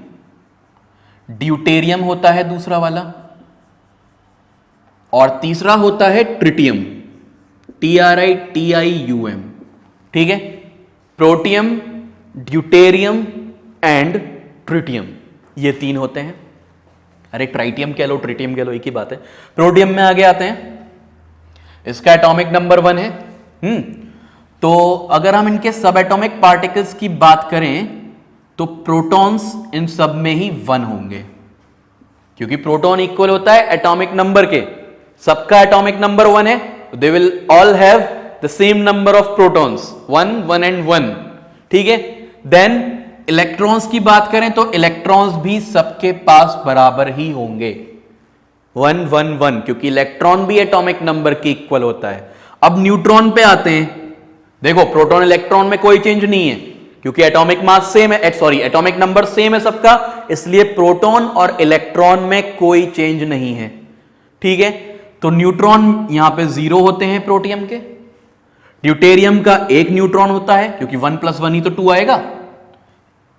[SPEAKER 1] ड्यूटेरियम होता है दूसरा वाला, और तीसरा होता है ट्रिटियम, TRITIUM, ठीक है। प्रोटियम, ड्यूटेरियम एंड ट्रिटियम, ये 3 होते हैं। अरे ट्राइटियम कह लो, ट्रिटियम कह लो, एक ही बात है। प्रोटियम में आगे आते हैं, इसका एटॉमिक नंबर 1 है। तो अगर हम इनके सब एटॉमिक पार्टिकल्स की बात करें तो प्रोटॉन्स इन सब में ही 1 होंगे, क्योंकि प्रोटॉन इक्वल होता है एटॉमिक नंबर के। सबका एटॉमिक नंबर 1 है, they will all have the same number of protons, 1, 1 and 1, ठीक है। देन इलेक्ट्रॉन्स की बात करें तो इलेक्ट्रॉन्स भी सबके पास बराबर ही होंगे, 1, 1, 1, क्योंकि इलेक्ट्रॉन भी एटॉमिक नंबर के इक्वल होता है। अब न्यूट्रॉन पे आते हैं, देखो प्रोटॉन इलेक्ट्रॉन में कोई चेंज नहीं है क्योंकि एटॉमिक मास सेम है, सॉरी एटॉमिक नंबर सेम है सबका, इसलिए प्रोटॉन और इलेक्ट्रॉन में कोई चेंज नहीं है, ठीक है। तो न्यूट्रॉन यहां पे 0 होते हैं प्रोटियम के। ड्यूटेरियम का 1 न्यूट्रॉन होता है क्योंकि 1 + 1 ही तो 2 आएगा।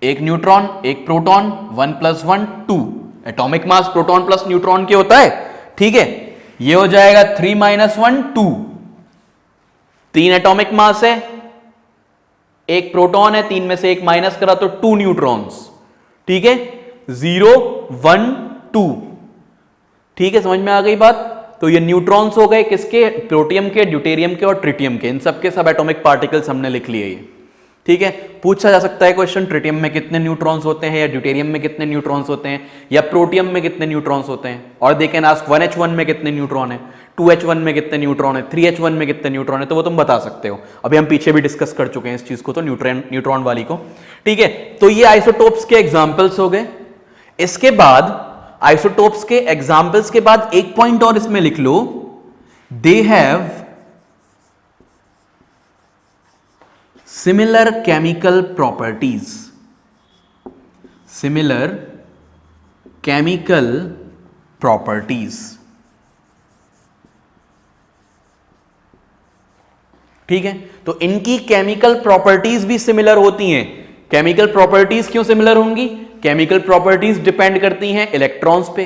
[SPEAKER 1] 1 neutron 1 proton, 1 + 1 2, atomic mass proton plus neutron के होता है, ठीक है। ये हो जाएगा 3 - 1 2, 3 एटॉमिक मास है, 1 प्रोटॉन है, 3 में से 1 माइनस करा तो 2 न्यूट्रॉन्स, ठीक है। 0 1 2, ठीक है, समझ में आ गई बात। तो ये न्यूट्रॉन्स हो गए किसके? प्रोटियम के, ड्यूटेरियम के और ट्रिटियम के। इन सबके सब एटॉमिक पार्टिकल्स हमने लिख लिए ये, ठीक है। पूछा जा सकता है क्वेश्चन, ट्रिटियम में कितने न्यूट्रॉन्स होते हैं, या ड्यूटेरियम में कितने न्यूट्रॉन्स होते हैं, या प्रोटियम में कितने न्यूट्रॉन्स होते हैं। और दे कैन आस्क 1H1 में कितने न्यूट्रॉन है, 2H1 में कितने न्यूट्रॉन है, 3H1 में कितने न्यूट्रॉन है, तो वो तुम बता सकते हो। अभी हम पीछे भी डिस्कस कर चुके हैं इस चीज को, तो न्यूट्रॉन वाली को, ठीक है। तो ये आइसोटोप्स के एग्जाम्पल्स हो गए। इसके बाद आइसोटोप्स के एग्जाम्पल्स के बाद एक पॉइंट और इसमें लिख लो, they have similar chemical properties, similar chemical properties. ठीक है, तो इनकी केमिकल प्रॉपर्टीज भी सिमिलर होती हैं। केमिकल प्रॉपर्टीज क्यों सिमिलर होंगी? केमिकल प्रॉपर्टीज डिपेंड करती हैं इलेक्ट्रॉन्स पे,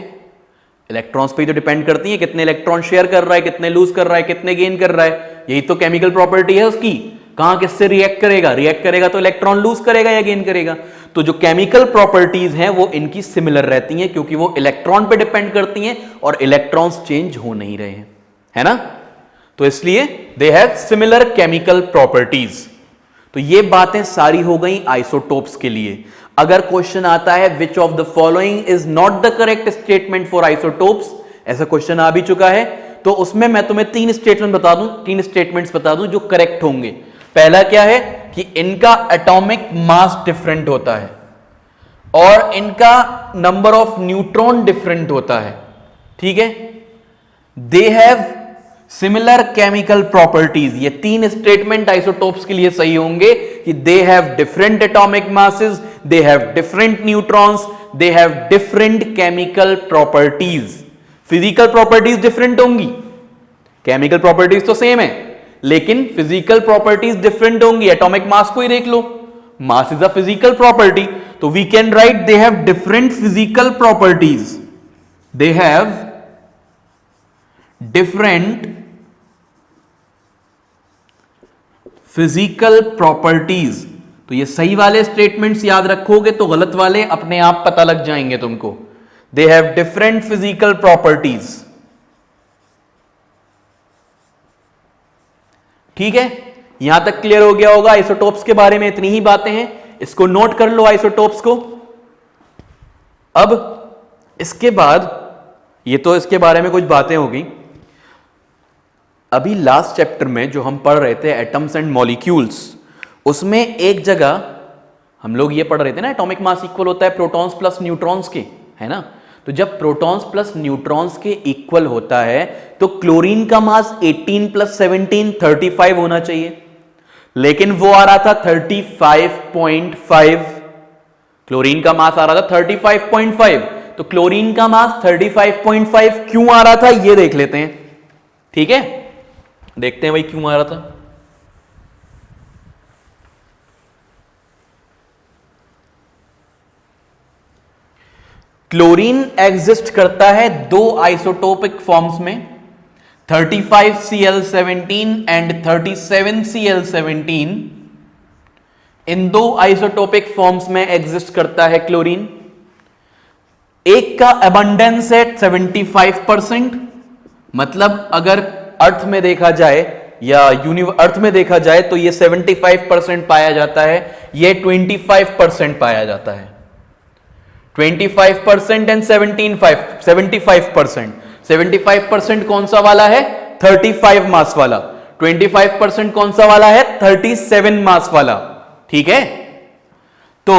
[SPEAKER 1] इलेक्ट्रॉन्स पे तो डिपेंड करती हैं, कितने इलेक्ट्रॉन शेयर कर रहा है, कितने लूज कर रहा है, कितने गेन कर रहा है, यही तो केमिकल प्रॉपर्टी है उसकी। कहां किससे रिएक्ट करेगा? रिएक्ट करेगा तो इलेक्ट्रॉन लूज करेगा या गेन करेगा। तो जो केमिकल प्रॉपर्टीज हैं वो इनकी सिमिलर रहती हैं, क्योंकि वो इलेक्ट्रॉन पे डिपेंड करती हैं और इलेक्ट्रॉन्स चेंज हो नहीं रहे हैं, है ना। तो इसलिए दे हैव सिमिलर केमिकल प्रॉपर्टीज। तो ये बातें सारी हो गई आइसोटोप्स के लिए। अगर क्वेश्चन आता है which of the following is not the correct statement for isotopes, ऐसा क्वेश्चन आ भी चुका है, तो उसमें मैं तुम्हें तीन स्टेटमेंट्स बता दूं जो करेक्ट होंगे। पहला क्या है कि इनका एटॉमिक मास डिफरेंट होता है और इनका नंबर ऑफ न्यूट्रॉन डिफरेंट होता है। ठीक है, they have similar chemical properties. ये तीन स्टेटमेंट आइसोटोप्स के लिए सही होंगे कि they have different atomic masses, they have different neutrons, they have different chemical properties. Physical properties different होंगी, केमिकल प्रॉपर्टीज तो सेम है, लेकिन फिजिकल प्रॉपर्टीज डिफरेंट होंगी। एटॉमिक मास को ही देख लो, mass is a physical property, तो we can write they have different physical properties, they have different physical properties. तो ये सही वाले स्टेटमेंट्स याद रखोगे तो गलत वाले अपने आप पता लग जाएंगे तुमको। दे हैव डिफरेंट फिजिकल प्रॉपर्टीज। ठीक है, यहां तक क्लियर हो गया होगा। आइसोटोप्स के बारे में इतनी ही बातें हैं, इसको नोट कर लो आइसोटोप्स को। अब इसके बाद ये तो इसके बारे में कुछ बातें हो गई। अभी लास्ट चैप्टर में जो हम पढ़ रहे थे एटम्स एंड मॉलिक्यूल्स, उसमें एक जगह हम लोग ये पढ़ रहे थे ना, एटॉमिक मास इक्वल होता है प्रोटॉन्स प्लस न्यूट्रॉन्स के, है ना। तो जब प्रोटॉन्स प्लस न्यूट्रॉन्स के इक्वल होता है तो क्लोरीन का मास 18 प्लस 17 35 होना चाहिए, लेकिन वो आ रहा था 35.5। क्लोरीन का मास आ रहा था 35.5, तो क्लोरीन का मास 35.5 क्यों आ रहा था ये देख लेते हैं। ठीक है, देखते हैं भाई क्यों आ रहा था। क्लोरीन एग्जिस्ट करता है दो आइसोटोपिक फॉर्म्स में, 35Cl17 एंड 37Cl17। इन दो आइसोटोपिक फॉर्म्स में एग्जिस्ट करता है क्लोरीन। एक का अबंडेंस है 75%, मतलब अगर अर्थ में देखा जाए या अर्थ में देखा जाए तो ये 75% पाया जाता है, ये 25% पाया जाता है। 25% एंड 75%। 75% कौन सा वाला है? 35 मास वाला। 25% कौन सा वाला है? 37 मास वाला। ठीक है, तो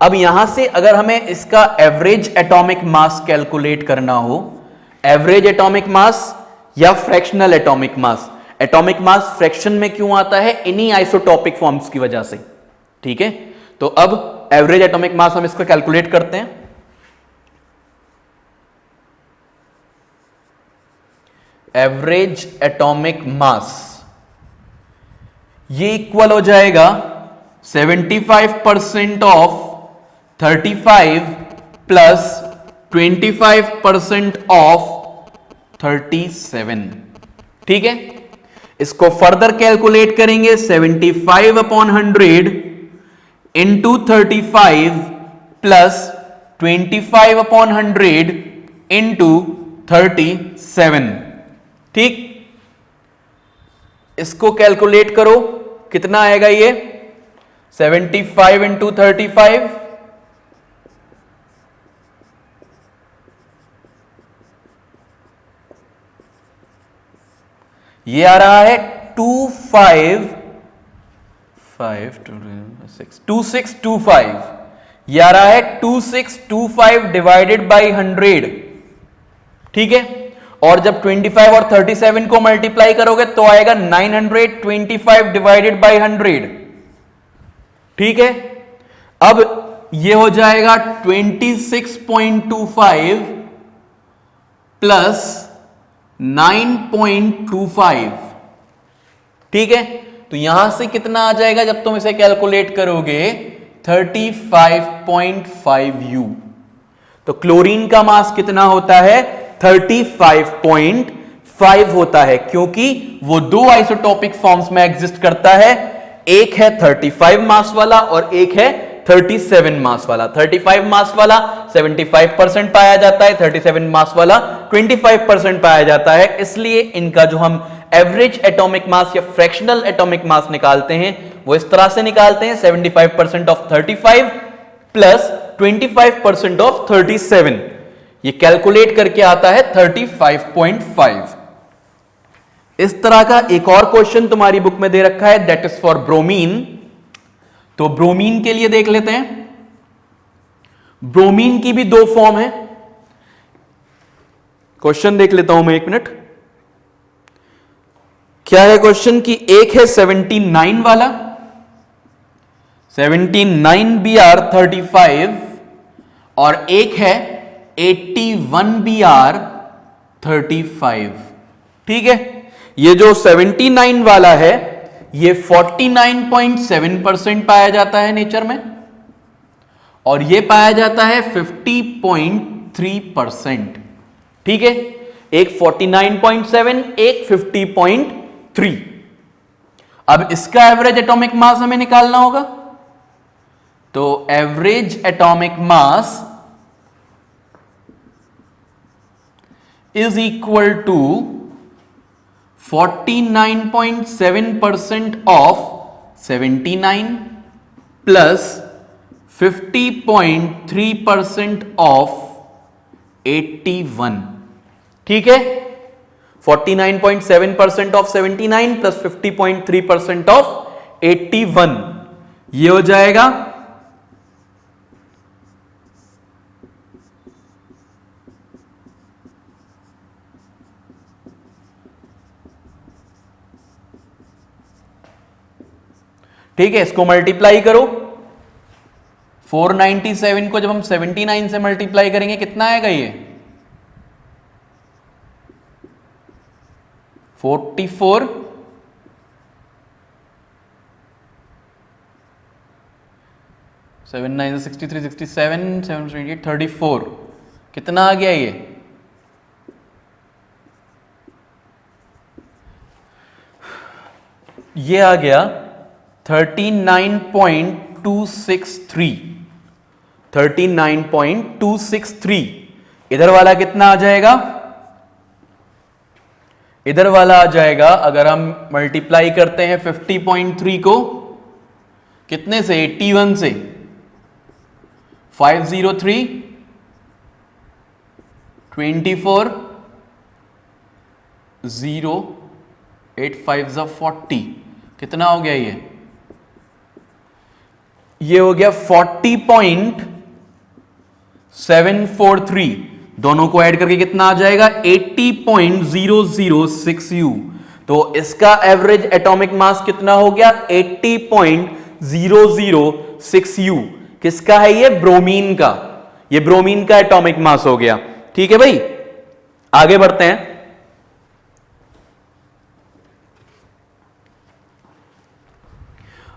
[SPEAKER 1] अब यहां से अगर हमें इसका एवरेज एटॉमिक मास कैलकुलेट करना हो, एवरेज एटॉमिक मास या fractional atomic mass, atomic mass fraction में क्यों आता है? इन्हीं आइसोटॉपिक फॉर्म्स की वजह से। ठीक है, तो अब एवरेज एटॉमिक मास हम इसको कैलकुलेट करते हैं। एवरेज एटॉमिक मास ये इक्वल हो जाएगा 75% ऑफ 35 प्लस 25% ऑफ 37। ठीक है, इसको फर्दर कैलकुलेट करेंगे। 75/100 इंटू 35 प्लस 25/100 इंटू 37। ठीक, इसको कैलकुलेट करो, कितना आएगा ये? 75 इंटू 35, ये आ रहा है 2525। ये आ रहा है 2625 डिवाइडेड बाई 100, ठीक है। और जब 25 और 37 को मल्टीप्लाई करोगे तो आएगा 925 डिवाइडेड बाई 100, ठीक है। अब ये हो जाएगा 26.25 प्लस 9.25, ठीक है। तो यहां से कितना आ जाएगा जब तुम इसे कैलकुलेट करोगे, 35.5 U। तो क्लोरीन का मास कितना होता है, 35.5 होता है, क्योंकि वो दो आइसोटॉपिक फॉर्म्स में एग्जिस्ट करता है, एक है 35 मास वाला और एक है 37 मास वाला। 35 मास वाला 75% पाया जाता है, 37 मास वाला 25% पाया जाता है। इसलिए इनका जो हम एवरेज एटॉमिक मास या फ्रैक्शनल एटॉमिक मास निकालते हैं वो इस तरह से निकालते हैं, 75% ऑफ 35 प्लस 25% ऑफ 37। ये कैलकुलेट करके आता है 35.5। इस तरह का एक और क्वेश्चन तुम्हारी बुक में दे रखा है, दैट इज फॉर ब्रोमीन। तो ब्रोमीन के लिए देख लेते हैं। ब्रोमीन की भी दो फॉर्म है। क्वेश्चन देख लेता हूं मैं, एक मिनट। क्या है क्वेश्चन की, एक है 79 वाला, 79 Br 35 और एक है 81 Br 35, ठीक है। ये जो 79 वाला है ये 49.7% पाया जाता है नेचर में, और ये पाया जाता है 50.3%, ठीक है। एक 49.7, एक 50.3। अब इसका एवरेज एटॉमिक मास हमें निकालना होगा। तो average atomic mass is equal to 49.7% of 79 plus 50.3% of 81, ठीक है। 49.7% ऑफ 79 प्लस 50.3% ऑफ 81, ये हो जाएगा ठीक है। इसको मल्टीप्लाई करो, 497 को जब हम 79 से मल्टीप्लाई करेंगे कितना आएगा, ये 44, 7 9 63, 67, 7 28, 34, कितना आ गया ये आ गया 39.263, 39.263। इधर वाला कितना आ जाएगा, इधर वाला आ जाएगा, अगर हम मल्टीप्लाई करते हैं 50.3 को कितने से, 81 से, 503, 24, 0, 8 5 40, कितना हो गया ये हो गया 40.743। दोनों को ऐड करके कितना आ जाएगा, 80.006 U। तो इसका एवरेज एटॉमिक मास कितना हो गया, 80.006 U। किसका है ये, ब्रोमीन का। ये ब्रोमीन का एटॉमिक मास हो गया, ठीक है भाई। आगे बढ़ते हैं।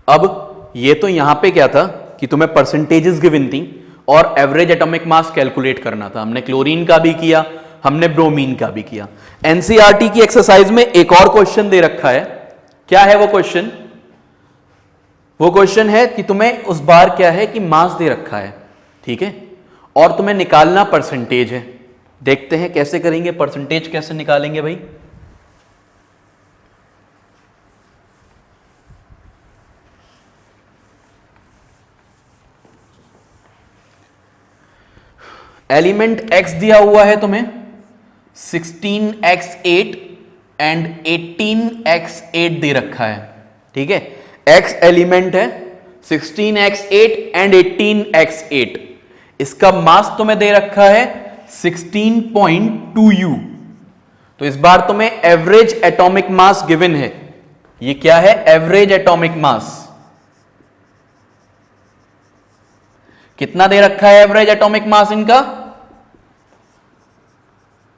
[SPEAKER 1] अब ये तो यहां पे क्या था कि तुम्हें परसेंटेजेस गिवन थी और एवरेज एटॉमिक मास कैलकुलेट करना था। हमने क्लोरीन का भी किया, हमने ब्रोमीन का भी किया। एनसीईआरटी की एक्सरसाइज में एक और क्वेश्चन दे रखा है। क्या है वो क्वेश्चन, वो क्वेश्चन है कि तुम्हें उस बार क्या है कि मास दे रखा है, ठीक है, और तुम्हें निकालना परसेंटेज है। देखते हैं कैसे करेंगे, परसेंटेज कैसे निकालेंगे भाई। एलिमेंट x दिया हुआ है तुम्हें, 16x8 एंड 18x8 दे रखा है, ठीक है। x एलिमेंट है, 16x8 एंड 18x8। इसका मास तुम्हें दे रखा है 16.2u। तो इस बार तुम्हें एवरेज एटॉमिक मास गिवन है। ये क्या है? एवरेज एटॉमिक मास। कितना दे रखा है एवरेज एटॉमिक मास इनका?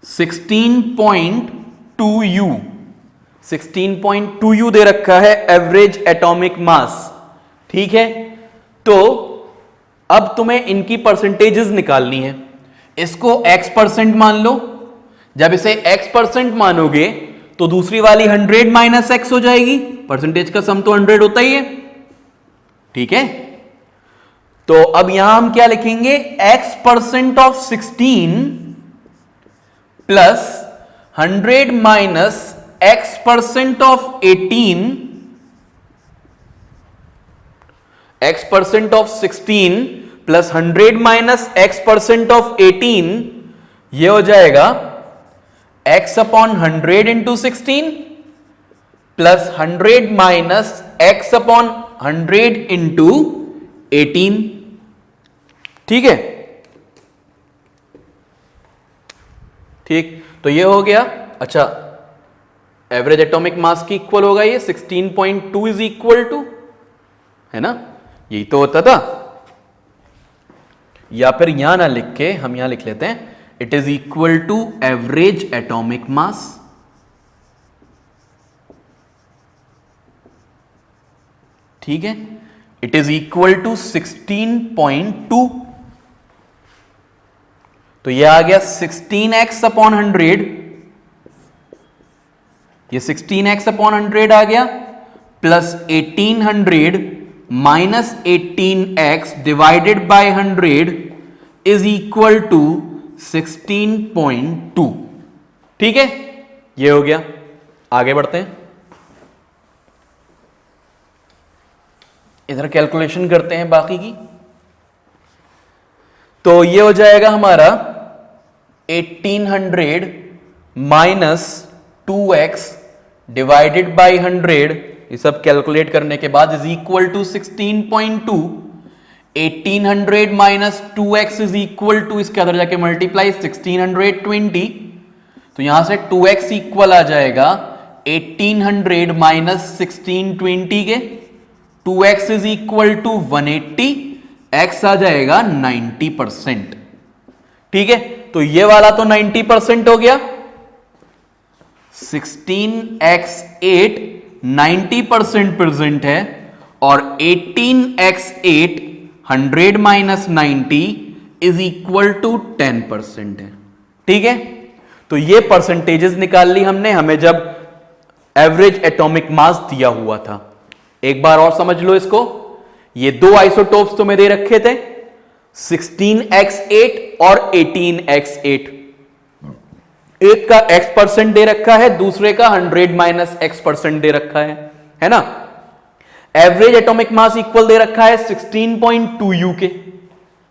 [SPEAKER 1] 16.2u। 16.2u दे रखा है एवरेज एटॉमिक मास। ठीक है, तो अब तुम्हें इनकी परसेंटेजेस निकालनी है। इसको x% मान लो। जब इसे x% मानोगे तो दूसरी वाली 100 माइनस x हो जाएगी। परसेंटेज का सम तो 100 होता ही है। ठीक है, तो अब यहां हम क्या लिखेंगे? x% of 16 plus 100 minus x% of 18। x% of 16 plus 100 minus x% of 18, ये हो जाएगा x upon 100 into 16 plus 100 minus x upon 100 into 18। ठीक है, ठीक, तो ये हो गया। अच्छा, एवरेज एटॉमिक मास की इक्वल होगा ये 16.2 इज इक्वल टू, है ना? यही तो होता था। या फिर यहां ना लिख के हम यहां लिख लेते हैं, it is equal to average atomic mass. ठीक है, इट इज इक्वल टू 16.2। तो यह आ गया 16x अपॉन 100। ये 16x अपॉन 100 आ गया, plus 1800 minus 18x divided by 100 is equal to 16.2। ठीक है, ये हो गया। आगे बढ़ते हैं, इधर कैलकुलेशन करते हैं बाकी की। तो ये हो जाएगा हमारा 1800 माइनस 2x डिवाइडेड बाय 100, ये सब कैलकुलेट करने के बाद is equal to 16.2। 1800 minus 2x is equal to, इसके अंदर जाके मल्टीप्लाई 1620। तो यहां से 2x इक्वल आ जाएगा 1800 माइनस 1620 के। 2x is equal to 180, x आ जाएगा 90%। ठीक है, तो ये वाला तो 90% हो गया। 16x8 90% प्रेजेंट है और 18x8 100 minus 90 is equal to 10% है। ठीक है, तो ये परसेंटेजेस निकाल ली हमने, हमें जब एवरेज एटॉमिक मास दिया हुआ था। एक बार और समझ लो इसको। ये दो आइसोटोप्स तुम्हें दे रखे थे, 16x8 और 18x8। एक का x% दे रखा है, दूसरे का 100 माइनस x% दे रखा है ना? एवरेज एटॉमिक मास इक्वल दे रखा है 16.2u के।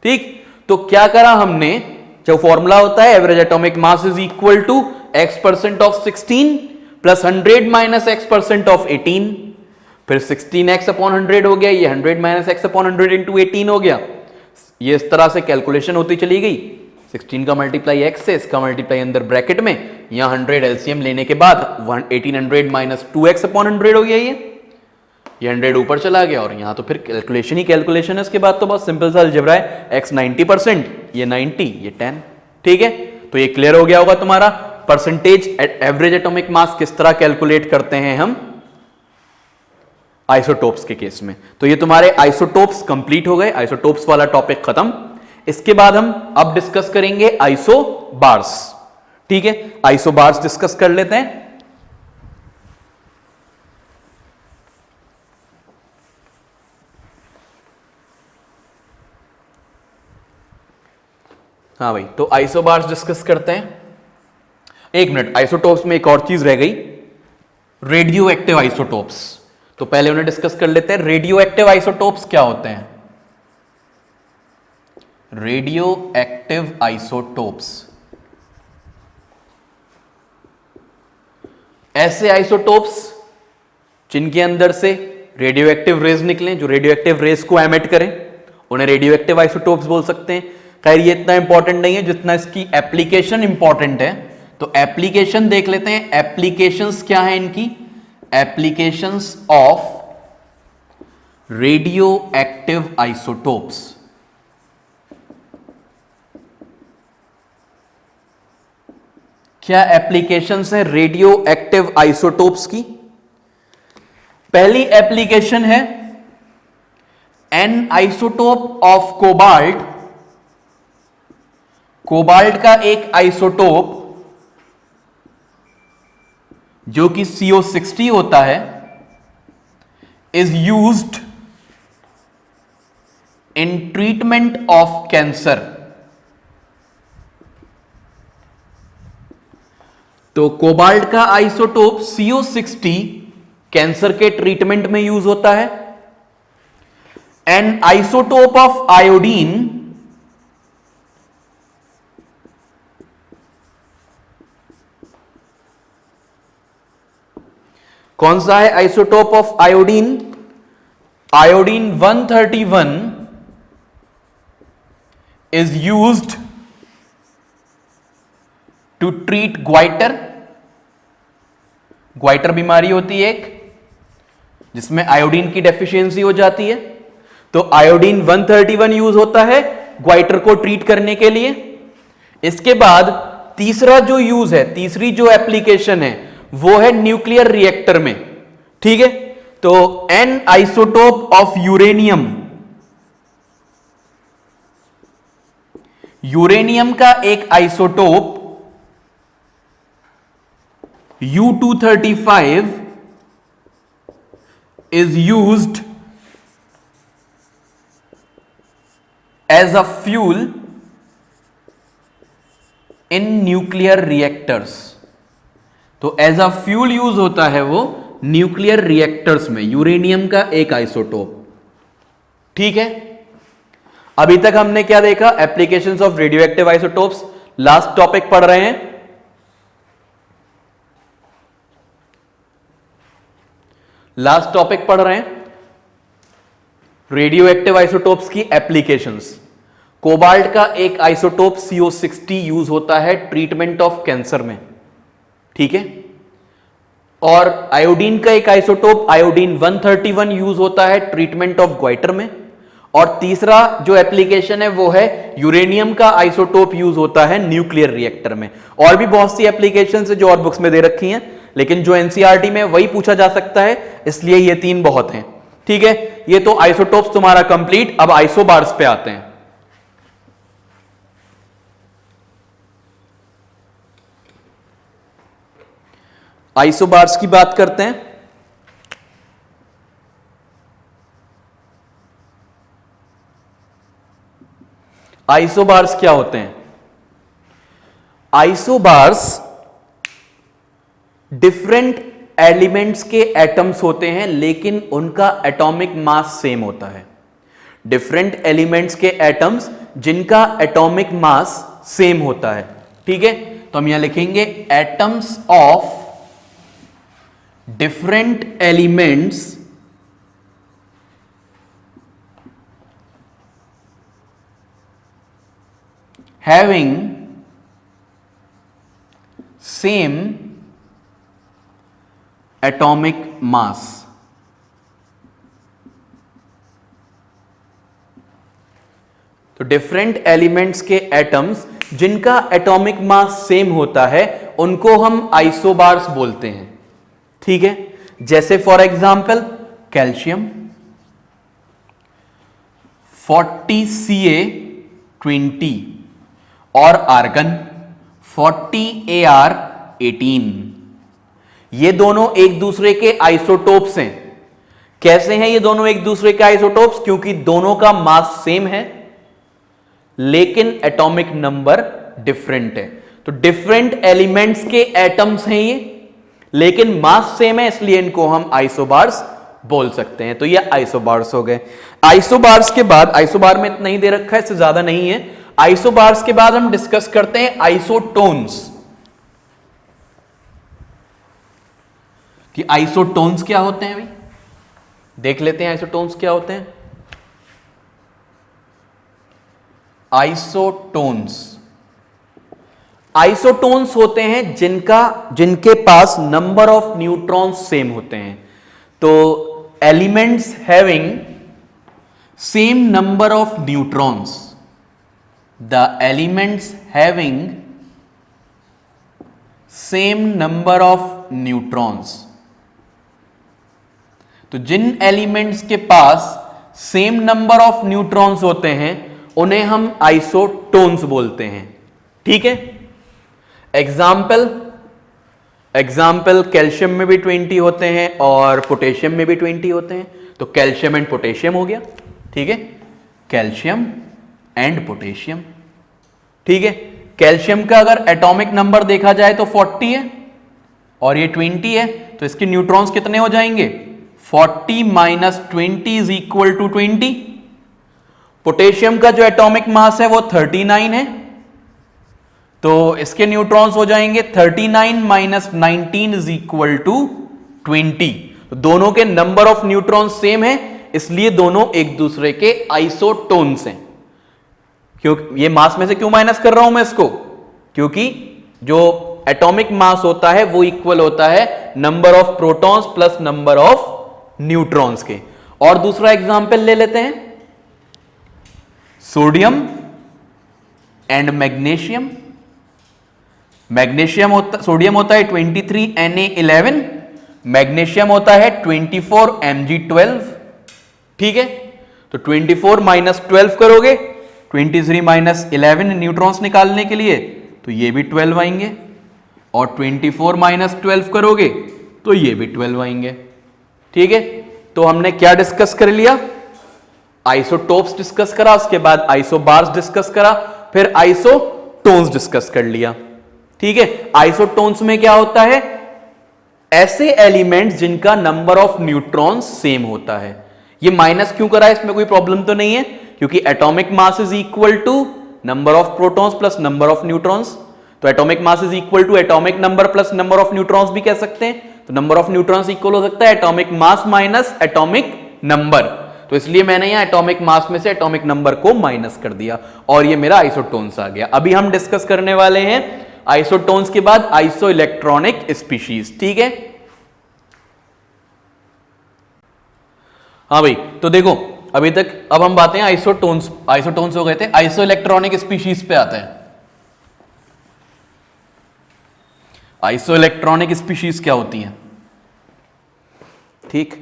[SPEAKER 1] ठीक, तो क्या करा हमने? जो फॉर्मूला होता है average atomic mass is equal to x% of 16 plus 100 minus x% of 18, फिर 16x अपॉन 100 हो गया, ये 100 माइनस x अपॉन 100 इंटू 18 हो गया। ये इस तरह से कैलकुलेशन होती चली गई। 16 का मल्टीप्लाई x से, इसका मल्टीप्लाई अंदर ब्रैकेट में, यहां 100 एलसीएम लेने के बाद 1800 माइनस 2x अपॉन 100 हो गया। ये 100 ऊपर चला गया और यहां तो फिर कैलकुलेशन ही कैलकुलेशन है। इसके बाद तो बहुत सिंपल सा अलजेब्रा है। x 90%, ये 90, ये 10। ठीक है, तो ये क्लियर हो गया होगा तुम्हारा। परसेंटेज एवरेज एटॉमिक मास किस तरह कैलकुलेट करते हैं हम आइसोटोप्स के केस में। तो ये तुम्हारे आइसोटोप्स कंप्लीट हो गए, आइसोटोप्स वाला टॉपिक खत्म। इसके बाद हम अब डिस्कस करेंगे आइसोबार्स। ठीक है, आइसोबार्स डिस्कस कर लेते हैं। हाँ भाई, तो आइसोबार्स डिस्कस करते हैं। एक मिनट, आइसोटोप्स में एक और चीज रह गई, रेडियो एक्टिव आइसोटोप्स। तो पहले उन्हें डिस्कस कर लेते हैं। रेडियो एक्टिव आइसोटोप्स क्या होते हैं? रेडियो एक्टिव आइसोटोप्स ऐसे आइसोटोप्स जिनके अंदर से रेडियो एक्टिव रेज निकलें, जो रेडियो एक्टिव रेज को एमिट करें उन्हें रेडियो एक्टिव आइसोटोप्स बोल सकते हैं। खैर ये इतना इंपॉर्टेंट नहीं है जितना इसकी एप्लीकेशन इंपॉर्टेंट है, तो एप्लीकेशन देख लेते हैं। एप्लीकेशंस क्या है इनकी? Applications of radioactive isotopes. क्या एप्लीकेशंस है रेडियो एक्टिव आइसोटोप्स की? पहली एप्लीकेशन है an isotope of cobalt. Cobalt का एक आइसोटोप जो कि CO60 होता है is used in treatment of cancer. तो कोबाल्ट का आइसोटोप CO60 कैंसर के ट्रीटमेंट में यूज होता है। एन आइसोटोप ऑफ आयोडीन कौन सा है isotope of iodine? Iodine 131 is used to treat goitre. Goitre बीमारी होती है एक जिसमें आयोडीन की डेफिशिएंसी हो जाती है, तो आयोडीन 131 यूज होता है ग्वाइटर को ट्रीट करने के लिए। इसके बाद तीसरा जो यूज है, तीसरी जो एप्लीकेशन है वो है न्यूक्लियर रिएक्टर में। ठीक है, तो N isotope of uranium, uranium का एक isotope U-235 is used as a fuel in nuclear reactors। तो एज अ फ्यूल यूज होता है वो न्यूक्लियर रिएक्टर्स में, यूरेनियम का एक आइसोटोप। ठीक है, अभी तक हमने क्या देखा? Applications of radioactive isotopes. Last topic पढ़ रहे हैं, लास्ट टॉपिक पढ़ रहे हैं रेडियो एक्टिव आइसोटोप्स की एप्लीकेशंस। कोबाल्ट का एक आइसोटोप CO60 यूज होता है ट्रीटमेंट ऑफ कैंसर में। ठीक है, और आयोडीन का एक आइसोटोप आयोडीन 131 यूज होता है ट्रीटमेंट ऑफ ग्वाइटर में। और तीसरा जो एप्लीकेशन है वो है यूरेनियम का आइसोटोप यूज होता है न्यूक्लियर रिएक्टर में। और भी बहुत सी एप्लीकेशन है जो और बुक्स में दे रखी हैं, लेकिन जो एनसीईआरटी में वही पूछा जा सकता है, इसलिए ये 3 बहुत हैं। ठीक है, ये तो आइसोटोप्स तुम्हारा कंप्लीट। अब आइसोबार्स पे आते हैं। आइसोबार्स की बात करते हैं। आइसोबार्स क्या होते हैं? आइसोबार्स डिफरेंट एलिमेंट्स के एटम्स होते हैं लेकिन उनका एटॉमिक मास सेम होता है। डिफरेंट एलिमेंट्स के एटम्स जिनका एटॉमिक मास सेम होता है। ठीक है, तो हम यहां लिखेंगे atoms of different elements having same atomic mass. तो डिफरेंट एलिमेंट्स के एटम्स जिनका एटॉमिक मास सेम होता है उनको हम आइसोबार्स बोलते हैं। ठीक है, जैसे फॉर एग्जांपल कैल्शियम 40Ca20 और आर्गन 40Ar18। ये दोनों एक दूसरे के आइसोटोप्स हैं। कैसे हैं ये दोनों एक दूसरे के आइसोटोप्स? क्योंकि दोनों का मास सेम है लेकिन एटॉमिक नंबर डिफरेंट है। तो डिफरेंट एलिमेंट्स के एटम्स हैं ये, लेकिन मास सेम है, इसलिए इनको हम आइसोबार्स बोल सकते हैं। तो ये आइसोबार्स हो गए। आइसोबार्स के बाद, आइसोबार में इतना ही दे रखा है, इससे ज्यादा नहीं है। आइसोबार्स के बाद हम डिस्कस करते हैं आइसोटोन्स कि आइसोटोन्स क्या होते हैं। अभी देख लेते हैं आइसोटोन्स क्या होते हैं। आइसोटोन्स होते हैं जिनके पास नंबर ऑफ न्यूट्रॉन्स सेम होते हैं। तो elements having same number of neutrons, the elements having same number of neutrons, तो जिन एलिमेंट्स के पास सेम नंबर ऑफ न्यूट्रॉन्स होते हैं उन्हें हम आइसोटोन्स बोलते हैं। ठीक है, एग्जाम्पल कैल्शियम में भी 20 होते हैं और पोटेशियम में भी 20 होते हैं, तो कैल्शियम एंड पोटेशियम हो गया। ठीक है, कैल्शियम एंड पोटेशियम। ठीक है, कैल्शियम का अगर एटॉमिक नंबर देखा जाए तो 40 है और ये 20 है, तो इसके न्यूट्रॉन्स कितने हो जाएंगे? 40 minus 20 is equal to 20। Potassium का जो एटॉमिक मास है वो 39 है, तो इसके न्यूट्रॉन्स हो जाएंगे 39 माइनस 19 इज इक्वल टू 20। दोनों के नंबर ऑफ न्यूट्रॉन्स सेम है, इसलिए दोनों एक दूसरे के आइसोटोन्स हैं। क्यों ये मास में से क्यों माइनस कर रहा हूं मैं इसको? क्योंकि जो एटॉमिक मास होता है वो इक्वल होता है number of protons plus number of neutrons के। और दूसरा एग्जांपल ले लेते हैं, सोडियम एंड मैग्नीशियम। सोडियम होता है 23 Na11, मैग्नीशियम होता है 24 Mg12। ठीक है, तो 24 माइनस 12 करोगे, 23 माइनस 11 न्यूट्रॉन्स निकालने के लिए, तो ये भी 12 आएंगे, और 24 माइनस 12 करोगे तो ये भी 12 आएंगे। ठीक है, तो हमने क्या डिस्कस कर लिया? आइसोटोप्स डिस्कस करा, उसके बाद आइसोबार्स डिस्कस करा, फिर आइसोटोन्स डिस्कस कर लिया। ठीक है, आइसोटोन्स में क्या होता है? ऐसे एलिमेंट्स जिनका नंबर ऑफ न्यूट्रॉन्स सेम होता है। ये माइनस क्यों करा है, इसमें कोई प्रॉब्लम तो नहीं है, क्योंकि atomic mass is equal to number of protons plus number of neutrons. तो atomic mass is equal to atomic number plus number of neutrons भी कह सकते हैं। तो नंबर ऑफ न्यूट्रॉन्स इक्वल हो सकता है atomic mass minus atomic number. तो इसलिए मैंने यहां एटॉमिक मास में से एटॉमिक नंबर को माइनस कर दिया और ये मेरा आइसोटोन्स आ गया। अभी हम डिस्कस करने वाले हैं आइसोटोन्स के बाद आइसो इलेक्ट्रॉनिक स्पीशीज। ठीक है, हाँ भाई, तो देखो अभी तक, अब हम बातें आइसोटोन्स हो गए थे, आइसो इलेक्ट्रॉनिक स्पीशीज पे आते हैं। आइसो इलेक्ट्रॉनिक स्पीशीज क्या होती हैं? ठीक,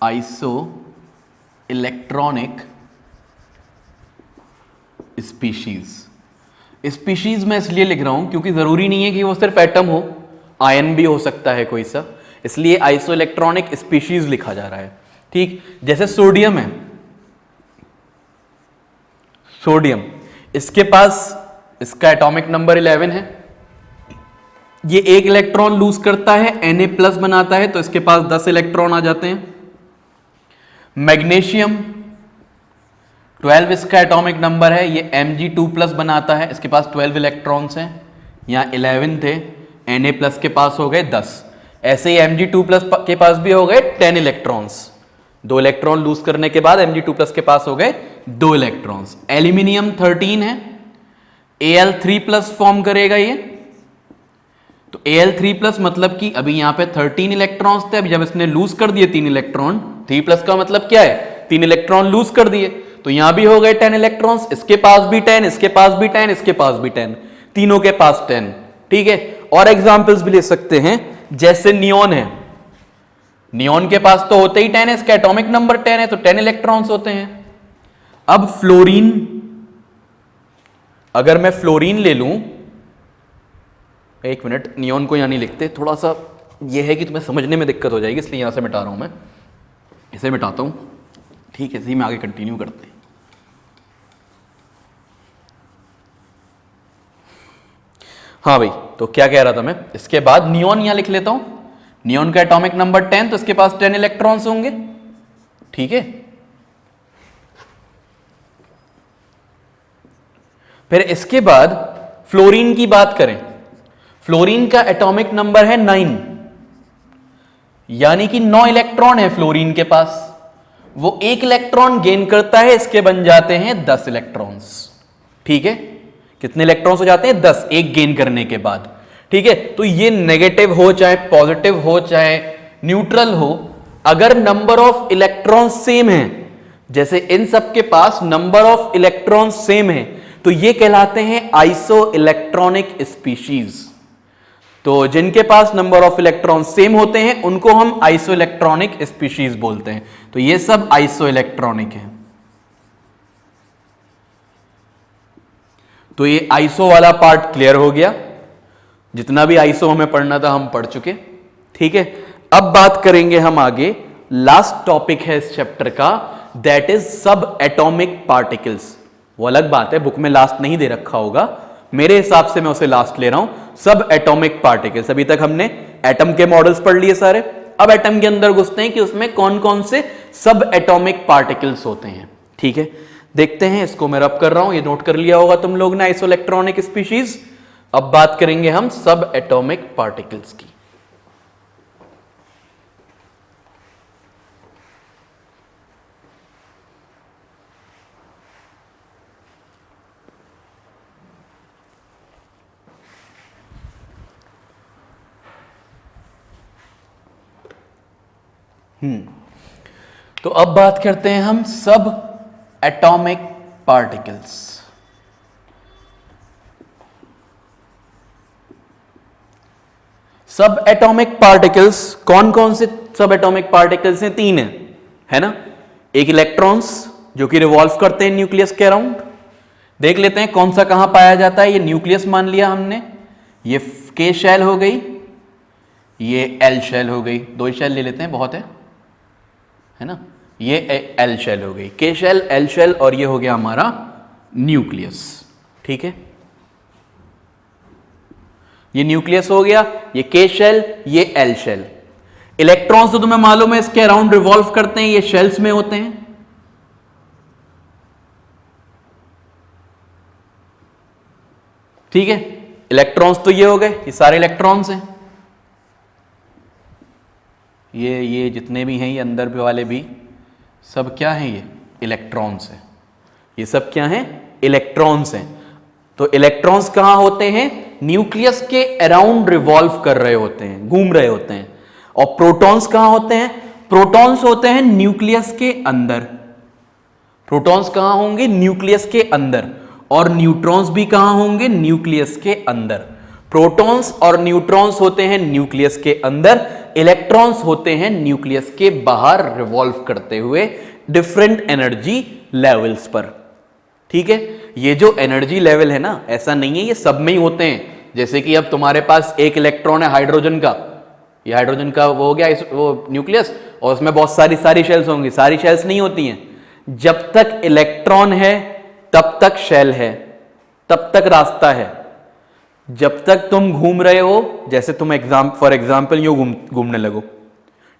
[SPEAKER 1] आइसो इलेक्ट्रॉनिक स्पीशीज मैं इसलिए लिख रहा हूं क्योंकि जरूरी नहीं है कि वो सिर्फ एटम हो, आयन भी हो सकता है कोई सा, इसलिए आइसो इलेक्ट्रॉनिक स्पीशीज लिखा जा रहा है। ठीक, जैसे सोडियम है, सोडियम इसके पास इसका एटॉमिक नंबर 11 है, ये एक इलेक्ट्रॉन लूज करता है, Na+ बनाता है, तो इसके पास 10 इलेक्ट्रॉन आ जाते हैं। मैग्नीशियम 12 इसका एटॉमिक नंबर है, ये Mg2+ बनाता है, इसके पास 12 इलेक्ट्रॉन्स हैं, यहाँ 11 थे, Na+ के पास हो गए 10। ऐसे ही Mg2+ के पास भी हो गए 10 इलेक्ट्रॉन्स, 2 इलेक्ट्रॉन लूज करने के बाद Mg2+ के पास हो गए 2 इलेक्ट्रॉन्स। एल्यूमिनियम 13 है, Al3+ फॉर्म करेगा ये, तो Al3+ मतलब कि अभी यहां पे 13 इलेक्ट्रॉन्स थे, अभी जब इसने लूज कर दिए 3 इलेक्ट्रॉन, 3+ का मतलब क्या है? 3 इलेक्ट्रॉन लूज कर दिए, तो यहां भी हो गए 10 इलेक्ट्रॉन्स, इसके पास भी 10, इसके पास भी 10, इसके पास भी 10, तीनों के पास 10। ठीक है, और एग्जांपल्स भी ले सकते हैं, जैसे नियॉन है, नियॉन के पास तो होते ही 10 है, इसका एटॉमिक नंबर 10 है, तो 10 इलेक्ट्रॉन्स होते हैं। अब फ्लोरीन, अगर मैं फ्लोरीन ले लूं, एक मिनट, नियॉन को यहां नहीं लिखते, थोड़ा सा यह है कि तुम्हें समझने में दिक्कत हो जाएगी, इसलिए यहां से मिटा रहा हूं मैं, इसे मिटाता हूं। ठीक है, इसी में आगे कंटिन्यू करते हैं। हाँ भाई, तो क्या कह रहा था मैं, इसके बाद नियॉन यहां लिख लेता हूं, नियॉन का एटॉमिक नंबर 10, तो इसके पास 10 इलेक्ट्रॉन्स होंगे। ठीक है, फिर इसके बाद फ्लोरीन की बात करें, फ्लोरीन का एटॉमिक नंबर है 9, यानी कि 9 इलेक्ट्रॉन है फ्लोरीन के पास। वो 1 इलेक्ट्रॉन गेन करता है, इसके बन जाते हैं 10 इलेक्ट्रॉन्स। ठीक है, कितने इलेक्ट्रॉन्स हो जाते हैं? 10, एक गेन करने के बाद। ठीक है, तो ये नेगेटिव हो चाहे पॉजिटिव हो चाहे न्यूट्रल हो, अगर नंबर ऑफ इलेक्ट्रॉन सेम है, जैसे इन सब के पास नंबर ऑफ इलेक्ट्रॉन सेम है, तो ये कहलाते हैं आइसो इलेक्ट्रॉनिक स्पीशीज। तो जिनके पास नंबर ऑफ इलेक्ट्रॉन सेम होते हैं उनको हम आइसो इलेक्ट्रॉनिक स्पीशीज बोलते हैं। तो ये सब आइसो इलेक्ट्रॉनिक है। तो ये आइसो वाला पार्ट क्लियर हो गया। जितना भी आइसो हमें पढ़ना था हम पढ़ चुके। ठीक है, अब बात करेंगे हम आगे। लास्ट टॉपिक है इस चैप्टर का, दैट इज सब एटॉमिक पार्टिकल्स। वो अलग बात है, बुक में लास्ट नहीं दे रखा होगा, मेरे हिसाब से मैं उसे लास्ट ले रहा हूं। सब एटॉमिक पार्टिकल्स, अभी तक हमने एटम के मॉडल्स पढ़ लिए सारे। अब एटम के अंदर घुसते हैं कि उसमें कौन कौन से सब एटॉमिक पार्टिकल्स होते हैं। ठीक है, देखते हैं। इसको मैं रब कर रहा हूं, ये नोट कर लिया होगा तुम लोग ने, आइसोइलेक्ट्रॉनिक स्पीशीज। अब बात करेंगे हम सब एटॉमिक पार्टिकल्स की। तो अब बात करते हैं हम सब एटॉमिक पार्टिकल्स। सब एटॉमिक पार्टिकल्स कौन कौन से सब एटॉमिक पार्टिकल्स हैं? 3 है ना। एक इलेक्ट्रॉन्स जो कि रिवॉल्व करते हैं न्यूक्लियस के अराउंड। देख लेते हैं कौन सा कहां पाया जाता है। ये न्यूक्लियस मान लिया हमने, ये के शेल हो गई, ये एल शेल हो गई। 2 शेल ले लेते हैं, बहुत है ना। ये एल शेल हो गई, के शेल, एल शेल, और ये हो गया हमारा न्यूक्लियस। ठीक है, ये न्यूक्लियस हो गया, ये के शेल, ये एल शेल। इलेक्ट्रॉन्स तो तुम्हें मालूम है इसके अराउंड रिवॉल्व करते हैं, ये शेल्स में होते हैं। ठीक है, इलेक्ट्रॉन्स तो ये हो गए, ये सारे इलेक्ट्रॉन्स हैं। ये जितने भी हैं, ये अंदर भी वाले भी सब क्या हैं? ये इलेक्ट्रॉन्स हैं। ये सब क्या हैं? इलेक्ट्रॉन्स हैं। तो इलेक्ट्रॉन्स कहां होते हैं? न्यूक्लियस के अराउंड रिवॉल्व कर रहे होते हैं, घूम रहे होते हैं। और प्रोटॉन्स कहां होते हैं? प्रोटॉन्स होते हैं न्यूक्लियस के अंदर। प्रोटॉन्स कहां होंगे? न्यूक्लियस के अंदर। और न्यूट्रॉन्स भी कहां होंगे? न्यूक्लियस के अंदर। प्रोटॉन्स और न्यूट्रॉन्स होते हैं न्यूक्लियस के अंदर, इलेक्ट्रॉन्स होते हैं न्यूक्लियस के बाहर रिवॉल्व करते हुए डिफरेंट एनर्जी लेवल्स पर। ठीक है, ये जो एनर्जी लेवल है ना, ऐसा नहीं है ये सब में ही होते हैं। जैसे कि अब तुम्हारे पास एक इलेक्ट्रॉन है हाइड्रोजन का, ये हाइड्रोजन का वो हो गया वो न्यूक्लियस, और उसमें बहुत सारी शेल्स होंगी। सारी शेल्स नहीं होती हैं। जब तक इलेक्ट्रॉन है तब तक शेल है, तब तक रास्ता है। जब तक तुम घूम रहे हो, जैसे तुम फॉर एग्जाम्पल यूं घूमने लगो,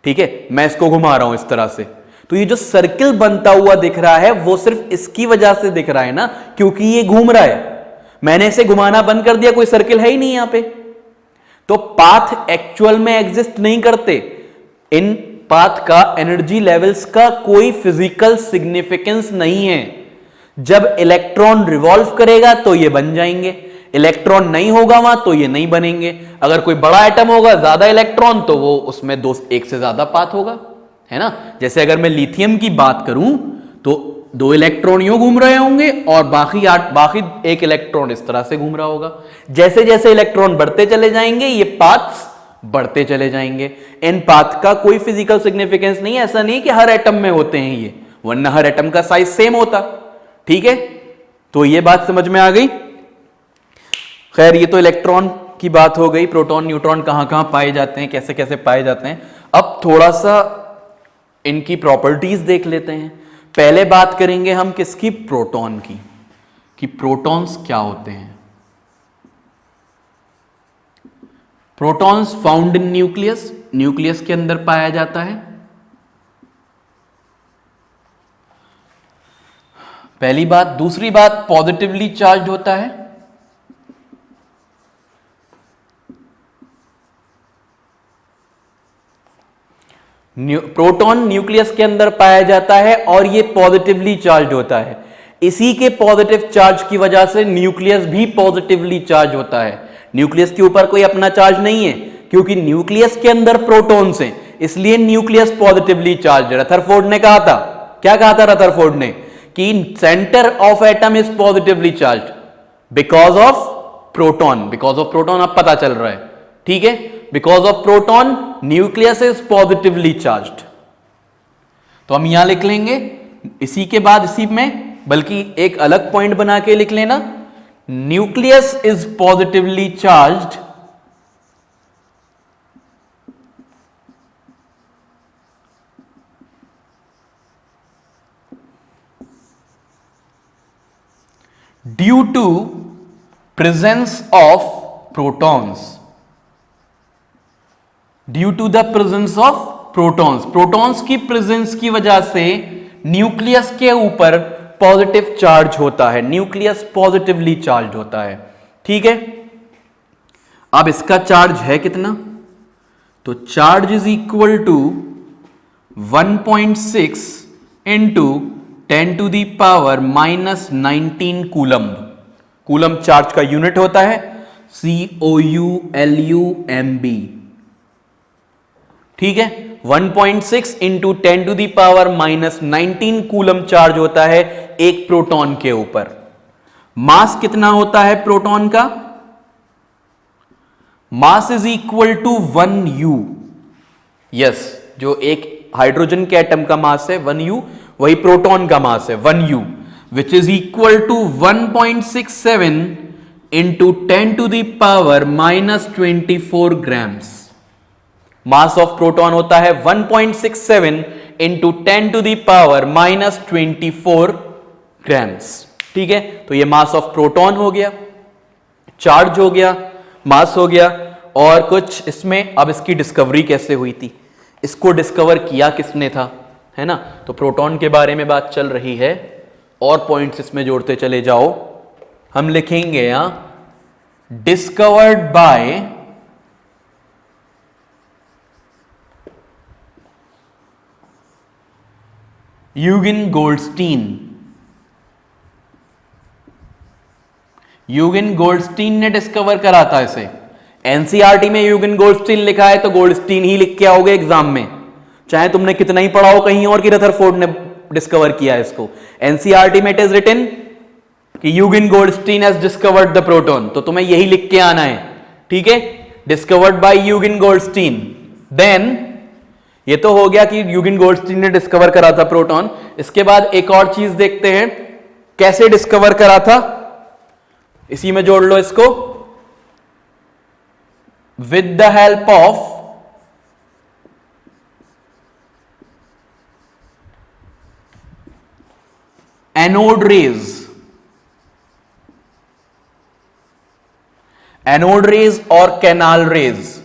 [SPEAKER 1] ठीक है, मैं इसको घुमा रहा हूं इस तरह से, तो ये जो सर्किल बनता हुआ दिख रहा है वो सिर्फ इसकी वजह से दिख रहा है ना, क्योंकि ये घूम रहा है। मैंने इसे घुमाना बंद कर दिया, कोई सर्किल है ही नहीं यहां पे, तो पाथ एक्चुअल में एग्जिस्ट नहीं करते। इन पाथ का, एनर्जी लेवल्स का कोई फिजिकल सिग्निफिकेंस नहीं है। जब इलेक्ट्रॉन रिवॉल्व करेगा तो ये बन जाएंगे, इलेक्ट्रॉन नहीं होगा वहां तो ये नहीं बनेंगे। अगर कोई बड़ा एटम होगा, ज्यादा इलेक्ट्रॉन, तो वो उसमें एक से ज्यादा पाथ होगा, है ना। जैसे अगर मैं लिथियम की बात करूं तो 2 इलेक्ट्रॉन यूं घूम रहे होंगे और बाकी 1 इलेक्ट्रॉन इस तरह से घूम रहा होगा। जैसे जैसे इलेक्ट्रॉन बढ़ते चले जाएंगे ये पाथ्स बढ़ते चले जाएंगे। इन पाथ का कोई फिजिकल सिग्निफिकेंस नहीं है। ऐसा नहीं कि हर एटम में होते हैं ये, वरना हर एटम का साइज सेम होता। ठीक है, तो ये बात समझ में आ गई। खैर, ये तो इलेक्ट्रॉन की बात हो गई। प्रोटॉन न्यूट्रॉन कहां कहां पाए जाते हैं, कैसे कैसे पाए जाते हैं। अब थोड़ा सा इनकी प्रॉपर्टीज देख लेते हैं। पहले बात करेंगे हम किसकी? प्रोटॉन की, कि प्रोटॉन्स क्या होते हैं। Protons found in nucleus, nucleus के अंदर पाया जाता है। पहली बात। दूसरी बात, पॉजिटिवली चार्ज होता है। प्रोटॉन न्यूक्लियस के अंदर पाया जाता है और ये पॉजिटिवली चार्ज होता है। इसी के पॉजिटिव चार्ज की वजह से न्यूक्लियस भी पॉजिटिवली चार्ज होता है। न्यूक्लियस के ऊपर कोई अपना चार्ज नहीं है, क्योंकि न्यूक्लियस के अंदर प्रोटॉन्स हैं, इसलिए न्यूक्लियस पॉजिटिवली चार्ज है। रदरफोर्ड ने कहा था, क्या कहा था रदरफोर्ड ने, कि centre of atom is positively charge because of proton. Because of proton अब पता चल रहा है, ठीक है। Because of proton nucleus is positively charged. तो हम यहां लिख लेंगे, इसी के बाद इसी में बल्कि एक अलग पॉइंट बना के लिख लेना, nucleus is positively charged due to presence of protons. Due to the presence of protons, protons की प्रेजेंस की वजह से न्यूक्लियस के ऊपर पॉजिटिव चार्ज होता है, न्यूक्लियस पॉजिटिवली चार्ज होता है, ठीक है। अब इसका चार्ज है कितना, तो charge is equal to 1.6 into 10 to the power -19 coulomb. Coulomb charge का यूनिट होता है, COULUMB, ठीक है। 1.6 into 10 to the power -19 coulomb charge होता है एक प्रोटॉन के ऊपर। मास कितना होता है प्रोटॉन का, mass is equal to 1U। Yes, जो एक हाइड्रोजन के एटम का मास है 1U, वही प्रोटॉन का मास है 1U, which is equal to 1.67 into 10 to the power -24 grams. Mass of proton होता है 1.67 into 10 to the power -24 grams, ठीक है। तो ये मास ऑफ प्रोटॉन हो गया, चार्ज हो गया, मास हो गया। और कुछ इसमें, अब इसकी डिस्कवरी कैसे हुई थी, इसको डिस्कवर किया किसने था, है ना। तो प्रोटॉन के बारे में बात चल रही है, और पॉइंट्स इसमें जोड़ते चले जाओ। हम लिखेंगे यहां discovered by Eugene Goldstein. Eugene Goldstein ने डिस्कवर करा था इसे। एनसीईआरटी में यूजिन गोल्डस्टीन लिखा है तो गोल्डस्टीन ही लिख के आओगे एग्जाम में, चाहे तुमने कितना ही पढ़ा हो कहीं और कि रदरफोर्ड ने डिस्कवर किया है इसको। एनसीईआरटी में इट इज रिटन कि Eugene Goldstein has discovered the proton, तो तुम्हें यही लिख के आना है, ठीक है। Discovered by Eugene Goldstein. Then ये तो हो गया कि यूजिन गोल्डस्टीन ने डिस्कवर करा था प्रोटॉन। इसके बाद एक और चीज देखते हैं, कैसे डिस्कवर करा था, इसी में जोड़ लो इसको, with the help of anode rays. Anode rays और कैनाल रेज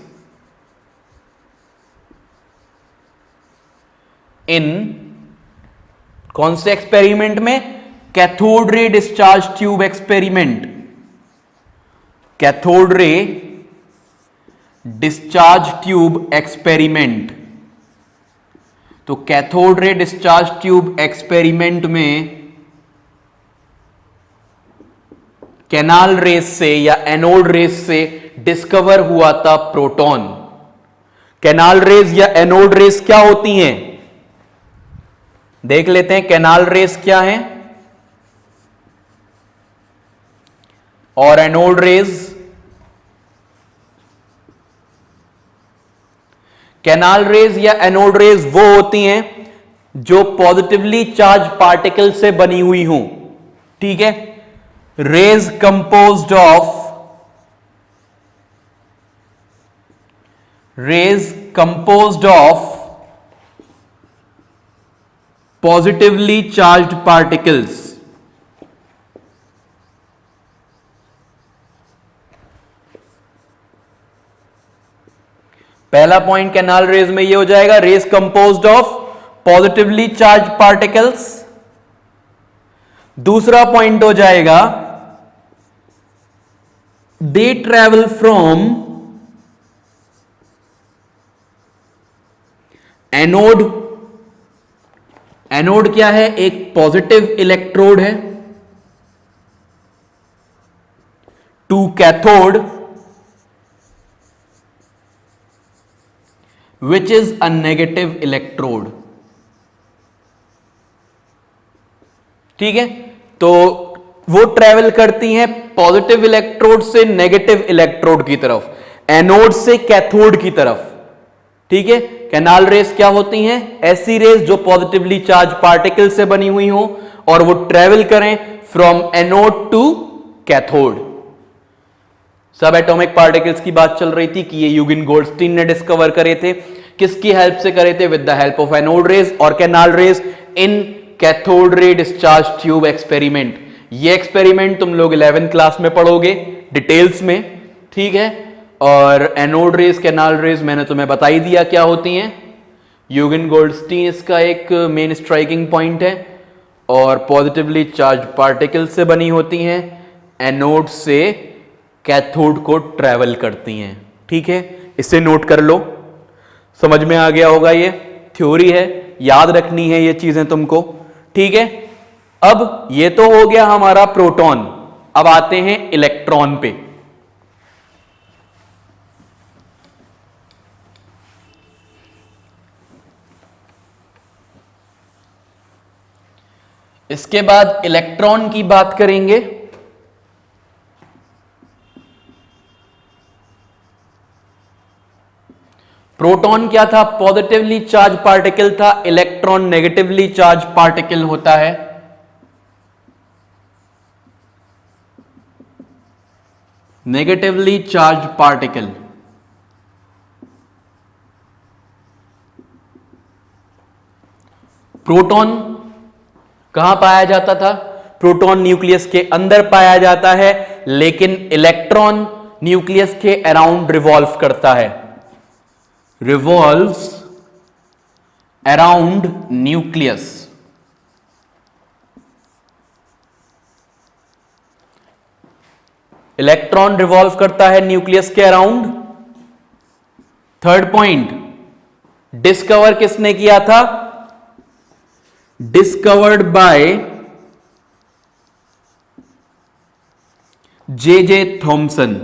[SPEAKER 1] इन कौन से एक्सपेरिमेंट में, cathode ray discharge tube experiment. Cathode ray discharge tube experiment. तो cathode ray discharge tube experiment में कैनाल रेस से या एनोड रेस से डिस्कवर हुआ था प्रोटॉन। कैनाल रेस या एनोड रेस क्या होती हैं, देख लेते हैं। कैनाल रेस क्या है और एनोड रेस। कैनाल रेज या एनोड रेज वो होती हैं जो पॉजिटिवली चार्ज पार्टिकल से बनी हुई हों, ठीक है। Rays composed of positively charged particles. पहला पॉइंट कैनाल रेज में ये हो जाएगा, rays composed of positively charge particles. दूसरा पॉइंट हो जाएगा, they travel from anode, anode क्या है? एक पॉजिटिव इलेक्ट्रोड है। To cathode which is a negative electrode. ठीक है, तो वो ट्रेवल करती हैं पॉजिटिव इलेक्ट्रोड से नेगेटिव इलेक्ट्रोड की तरफ, एनोड से कैथोड की तरफ। ठीक है, कैनाल रेस क्या होती हैं? ऐसी रेस जो पॉजिटिवली चार्ज पार्टिकल से बनी हुई हो और वो ट्रेवल करें फ्रॉम एनोड टू कैथोड। सब एटॉमिक पार्टिकल्स की बात चल रही थी कि ये यूजिन गोल्डस्टीन ने डिस्कवर करे थे। किसकी हेल्प से करे थे? With the help of anode rays और canal rays in cathode ray discharge tube experiment. ये एक्सपेरिमेंट तुम लोग 11th क्लास में पढ़ोगे डिटेल्स में। ठीक है, और एनोड रेस, कैनाल रेस मैंने तुम्हें बता ही दिया क्या होती हैं। यूजिन गोल्डस्टीन इसका एक मेन स्ट्राइकिंग पॉइंट है और पॉजिटिवली चार्ज पार्टिकल से बनी होती हैं, एनोड से कैथोड को ट्रेवल करती हैं। ठीक है, इसे नोट कर लो, समझ में आ गया होगा। ये थ्योरी है, याद रखनी है ये चीजें तुमको। ठीक है, अब ये तो हो गया हमारा प्रोटॉन। अब आते हैं इलेक्ट्रॉन पे। इसके बाद इलेक्ट्रॉन की बात करेंगे। प्रोटॉन क्या था? पॉजिटिवली चार्ज पार्टिकल था। इलेक्ट्रॉन नेगेटिवली चार्ज पार्टिकल होता है। Negatively charge particle. प्रोटॉन कहां पाया जाता था? प्रोटॉन न्यूक्लियस के अंदर पाया जाता है, लेकिन इलेक्ट्रॉन न्यूक्लियस के अराउंड रिवॉल्व करता है। Revolves around nucleus. Electron revolve करता है न्यूक्लियस के अराउंड। थर्ड पॉइंट, डिस्कवर किसने किया था? Discovered by J Thomson.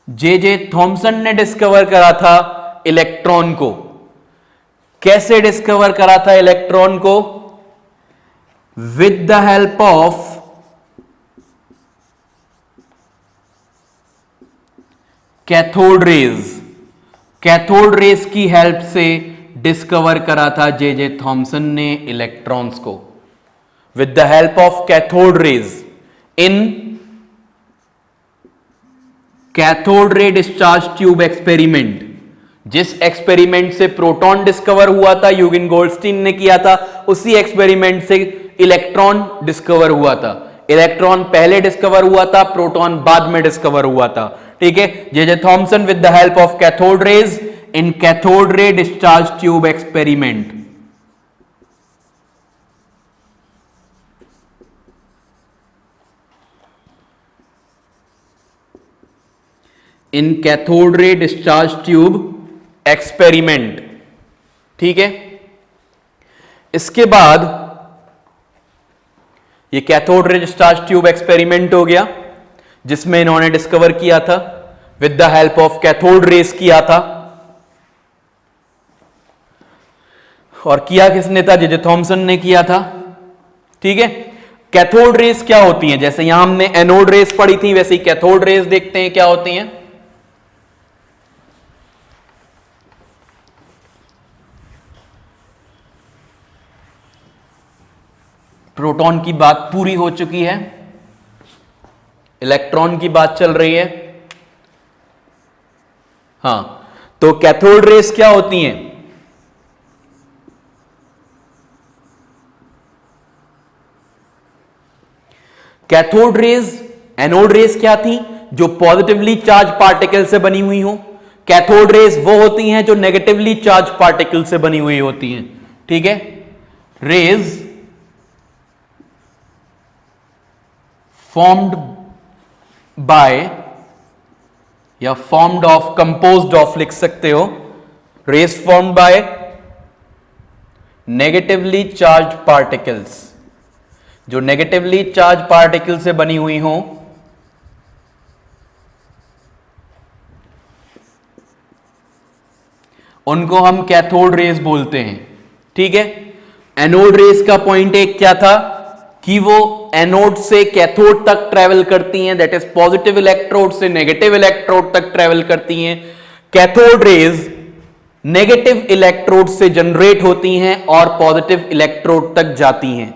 [SPEAKER 1] J Thomson ने डिस्कवर करा था इलेक्ट्रॉन को। कैसे डिस्कवर करा था इलेक्ट्रॉन को? With the help of cathode rays. Cathode rays की हेल्प से डिस्कवर करा था जे थॉमसन ने इलेक्ट्रॉन्स को। With the help of cathode rays in cathode ray discharge tube experiment. जिस एक्सपेरिमेंट से प्रोटॉन डिस्कवर हुआ था, यूजिन गोल्डस्टीन ने किया था, उसी एक्सपेरिमेंट से इलेक्ट्रॉन डिस्कवर हुआ था। इलेक्ट्रॉन पहले डिस्कवर हुआ था, प्रोटॉन बाद में डिस्कवर हुआ था। ठीक है, J Thomson with the help of cathode rays in cathode ray discharge tube experiment. In cathode ray discharge tube experiment. ठीक है, इसके बाद ये cathode ray discharge tube experiment हो गया, जिसमें इन्होंने डिस्कवर किया था, with the help of cathode rays किया था। और किया किसने था? जे थॉमसन ने किया था। ठीक है, कैथोड रेस क्या होती हैं? जैसे यहां हमने एनोड रेस पढ़ी थी, वैसे ही कैथोड रेस देखते हैं क्या होती हैं। प्रोटॉन की बात पूरी हो चुकी है, इलेक्ट्रॉन की बात चल रही है। हां, तो कैथोड रेस क्या होती हैं? कैथोड रेज, एनोड रेस क्या थी? जो पॉजिटिवली चार्ज पार्टिकल से बनी हुई हो। कैथोड रेस वो होती हैं जो नेगेटिवली चार्ज पार्टिकल से बनी हुई होती हैं। ठीक है, रेज फॉर्म्ड बाय या फॉर्म्ड ऑफ, कंपोज्ड ऑफ लिख सकते हो, rays formed by negatively charge particles, जो नेगेटिवली चार्ज पार्टिकल से बनी हुई हो, उनको हम कैथोड रेज बोलते हैं। ठीक है, एनोड रेज का पॉइंट एक क्या था कि वो एनोड से कैथोड तक ट्रेवल करती हैं, दैट इज पॉजिटिव इलेक्ट्रोड से नेगेटिव इलेक्ट्रोड तक ट्रेवल करती हैं। कैथोड रेज नेगेटिव इलेक्ट्रोड से जनरेट होती हैं और पॉजिटिव इलेक्ट्रोड तक जाती हैं।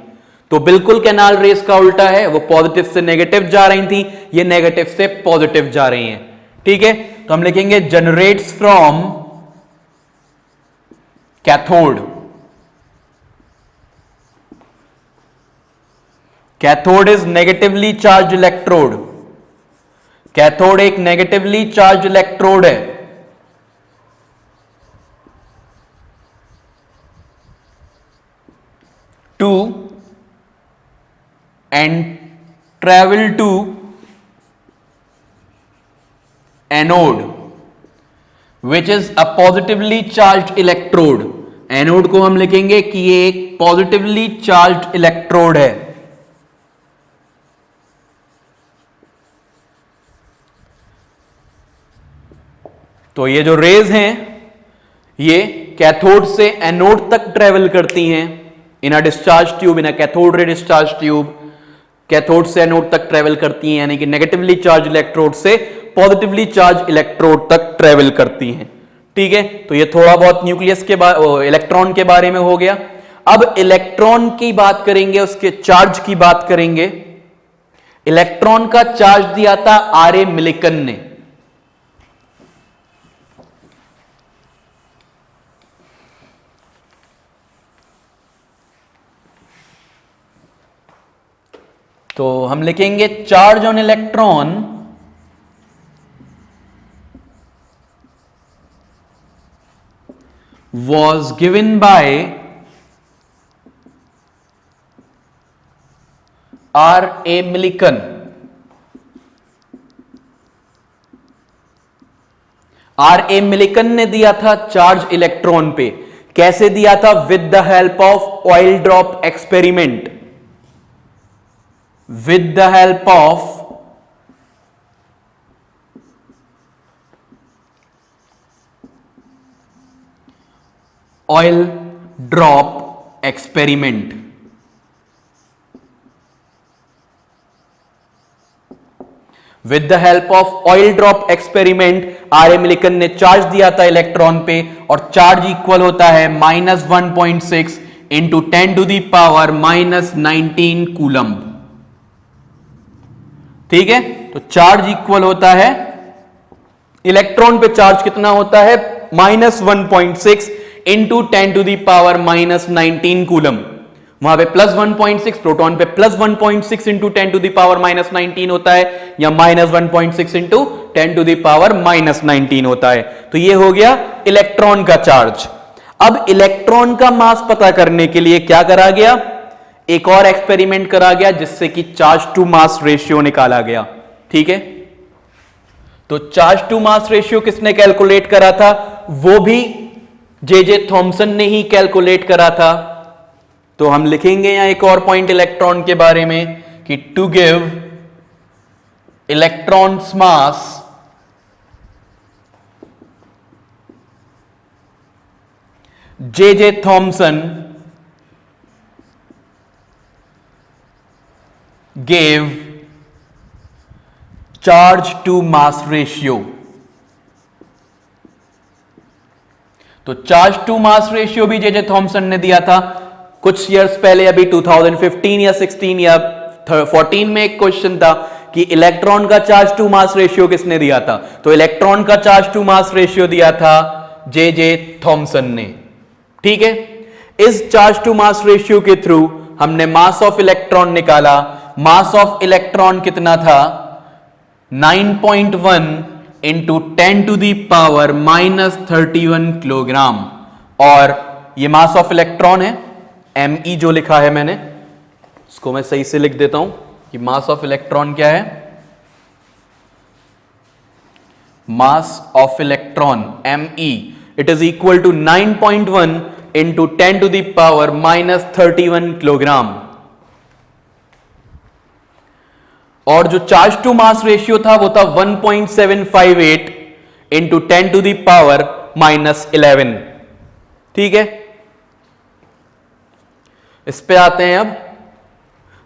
[SPEAKER 1] तो बिल्कुल कैनाल रेज का उल्टा है, वो पॉजिटिव से नेगेटिव जा रही थी, ये नेगेटिव से पॉजिटिव जा रही हैं। ठीक है, तो हम लिखेंगे generates from cathode, cathode is negatively charge electrode, cathode एक नेगेटिवली चार्ज इलेक्ट्रोड है। To and travel to anode which is a positively charge electrode. Anode को हम लिखेंगे कि ये एक पॉजिटिवली चार्ज इलेक्ट्रोड है। तो ये जो रेज हैं ये कैथोड से एनोड तक ट्रेवल करती हैं in a discharge tube, in a cathode ray discharge tube. Cathode से एनोड तक ट्रेवल करती हैं, यानी कि नेगेटिवली चार्ज इलेक्ट्रोड से पॉजिटिवली चार्ज इलेक्ट्रोड तक ट्रेवल करती हैं। ठीक है, तो ये थोड़ा बहुत न्यूक्लियस के इलेक्ट्रॉन के बारे में हो गया। अब इलेक्ट्रॉन की बात करेंगे, उसके चार्ज की बात करेंगे। इलेक्ट्रॉन का चार्ज दिया था आर ए मिलिकन ने। तो हम लिखेंगे charge on electron was given by R. A. Millikan. R. A. Millikan ने दिया था चार्ज इलेक्ट्रॉन पे। कैसे दिया था? With the help of oil drop experiment, with the help of oil drop experiment. With the help of oil drop experiment R A Millikan ने charge दिया था इलेक्ट्रॉन पे, और चार्ज इक्वल होता है -1.6 इंटू 10⁻⁻19 कूलम्ब। ठीक है, तो चार्ज इक्वल होता है, इलेक्ट्रॉन पे चार्ज कितना होता है? -1.6 इंटू 10⁻⁻19 कूलम। वहां पे +1.6, प्रोटॉन पे +1.6 इंटू 10⁻⁻19 होता है, या -1.6 इंटू 10⁻⁻19 होता है। तो ये हो गया इलेक्ट्रॉन का चार्ज। अब इलेक्ट्रॉन का मास पता करने के लिए क्या करा गया? एक और एक्सपेरिमेंट करा गया, जिससे कि चार्ज टू मास रेशियो निकाला गया। ठीक है, तो चार्ज टू मास रेशियो किसने कैलकुलेट करा था? वो भी जे थॉमसन ने ही कैलकुलेट करा था। तो हम लिखेंगे यहां एक और पॉइंट इलेक्ट्रॉन के बारे में कि to give electrons mass J Thomson gave charge to mass ratio। तो चार्ज टू मास रेशियो भी जे थॉमसन ने दिया था कुछ ईयर्स पहले, अभी 2015 या 16 या 14 में एक क्वेश्चन था कि इलेक्ट्रॉन का चार्ज टू मास रेशियो किसने दिया था? तो इलेक्ट्रॉन का चार्ज टू मास रेशियो दिया था जे थॉमसन ने। ठीक है, इस चार्ज टू मास रेशियो के थ्रू हमने मास ऑफ इलेक्ट्रॉन निकाला। मास ऑफ इलेक्ट्रॉन कितना था? 9.1 इंटू 10⁻⁻31 किलोग्राम। और ये मास ऑफ इलेक्ट्रॉन है, Me जो लिखा है मैंने, इसको मैं सही से लिख देता हूं कि मास ऑफ इलेक्ट्रॉन क्या है? Mass of electron me, it is equal to 9.1 into 10 to the power -31 kilogram. और जो चार्ज टू मास रेशियो था वो था 1.758 इंटू 10 टू द पावर -11। ठीक है, इस पे आते हैं अब।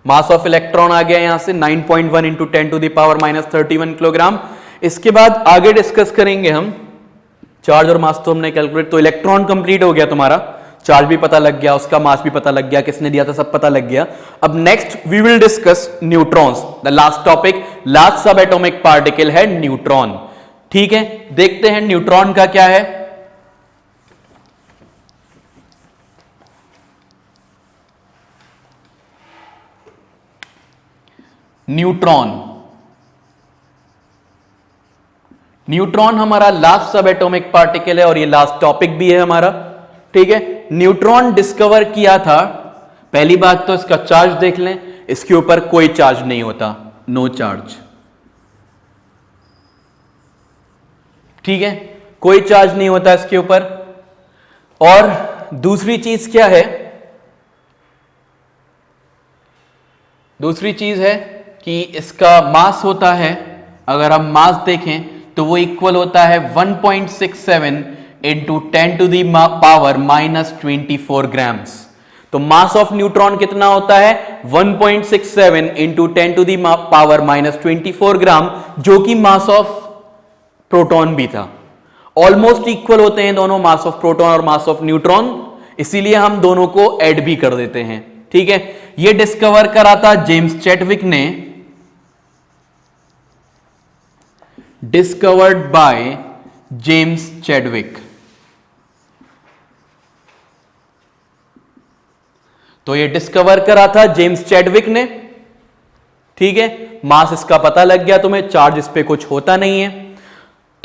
[SPEAKER 1] मास ऑफ इलेक्ट्रॉन आ गया यहां से 9.1 into 10 to the power -31 kilogram. इसके बाद आगे डिस्कस करेंगे हम चार्ज और मास। तो हमने कैलकुलेट, तो इलेक्ट्रॉन कंप्लीट हो गया तुम्हारा, चार्ज भी पता लग गया, उसका मास भी पता लग गया, किसने दिया था सब पता लग गया। अब next we will discuss neutrons, the last topic, last subatomic particle है न्यूट्रॉन। ठीक है, देखते हैं न्यूट्रॉन का क्या है। न्यूट्रॉन हमारा लास्ट सब एटॉमिक पार्टिकल है और ये लास्ट टॉपिक भी है हमारा। ठीक है, न्यूट्रॉन डिस्कवर किया था, पहली बात तो इसका चार्ज देख लें, इसके ऊपर कोई चार्ज नहीं होता, नो चार्ज। ठीक है, कोई चार्ज नहीं होता इसके ऊपर। और दूसरी चीज क्या है, दूसरी चीज है कि इसका मास होता है, अगर हम मास देखें तो वो इक्वल होता है 1.67 into 10 to the power -24 grams. तो मास ऑफ न्यूट्रॉन कितना होता है 1.67 into 10 to the power -24 gram, जो कि मास ऑफ प्रोटॉन भी था। ऑलमोस्ट इक्वल होते हैं दोनों, मास ऑफ प्रोटॉन और मास ऑफ न्यूट्रॉन, इसीलिए हम दोनों को ऐड भी कर देते हैं। ठीक है, ये डिस्कवर करा था जेम्स चैडविक ने, डिस्कवर्ड बाय जेम्स चैडविक। तो ये डिस्कवर करा था जेम्स चैडविक ने। ठीक है, मास इसका पता लग गया तुम्हें, चार्ज इस पे कुछ होता नहीं है।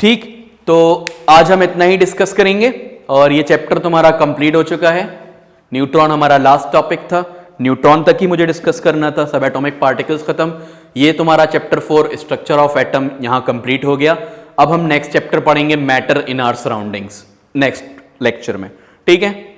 [SPEAKER 1] ठीक, तो आज हम इतना ही डिस्कस करेंगे और ये चैप्टर तुम्हारा कंप्लीट हो चुका है। न्यूट्रॉन हमारा लास्ट टॉपिक था, न्यूट्रॉन तक ही मुझे डिस्कस करना था, सब एटॉमिक पार्टिकल्स खत्म। ये तुम्हारा चैप्टर 4 स्ट्रक्चर ऑफ एटम यहां कंप्लीट हो गया। अब हम नेक्स्ट चैप्टर पढ़ेंगे matter in our surroundings next lecture में। ठीक है।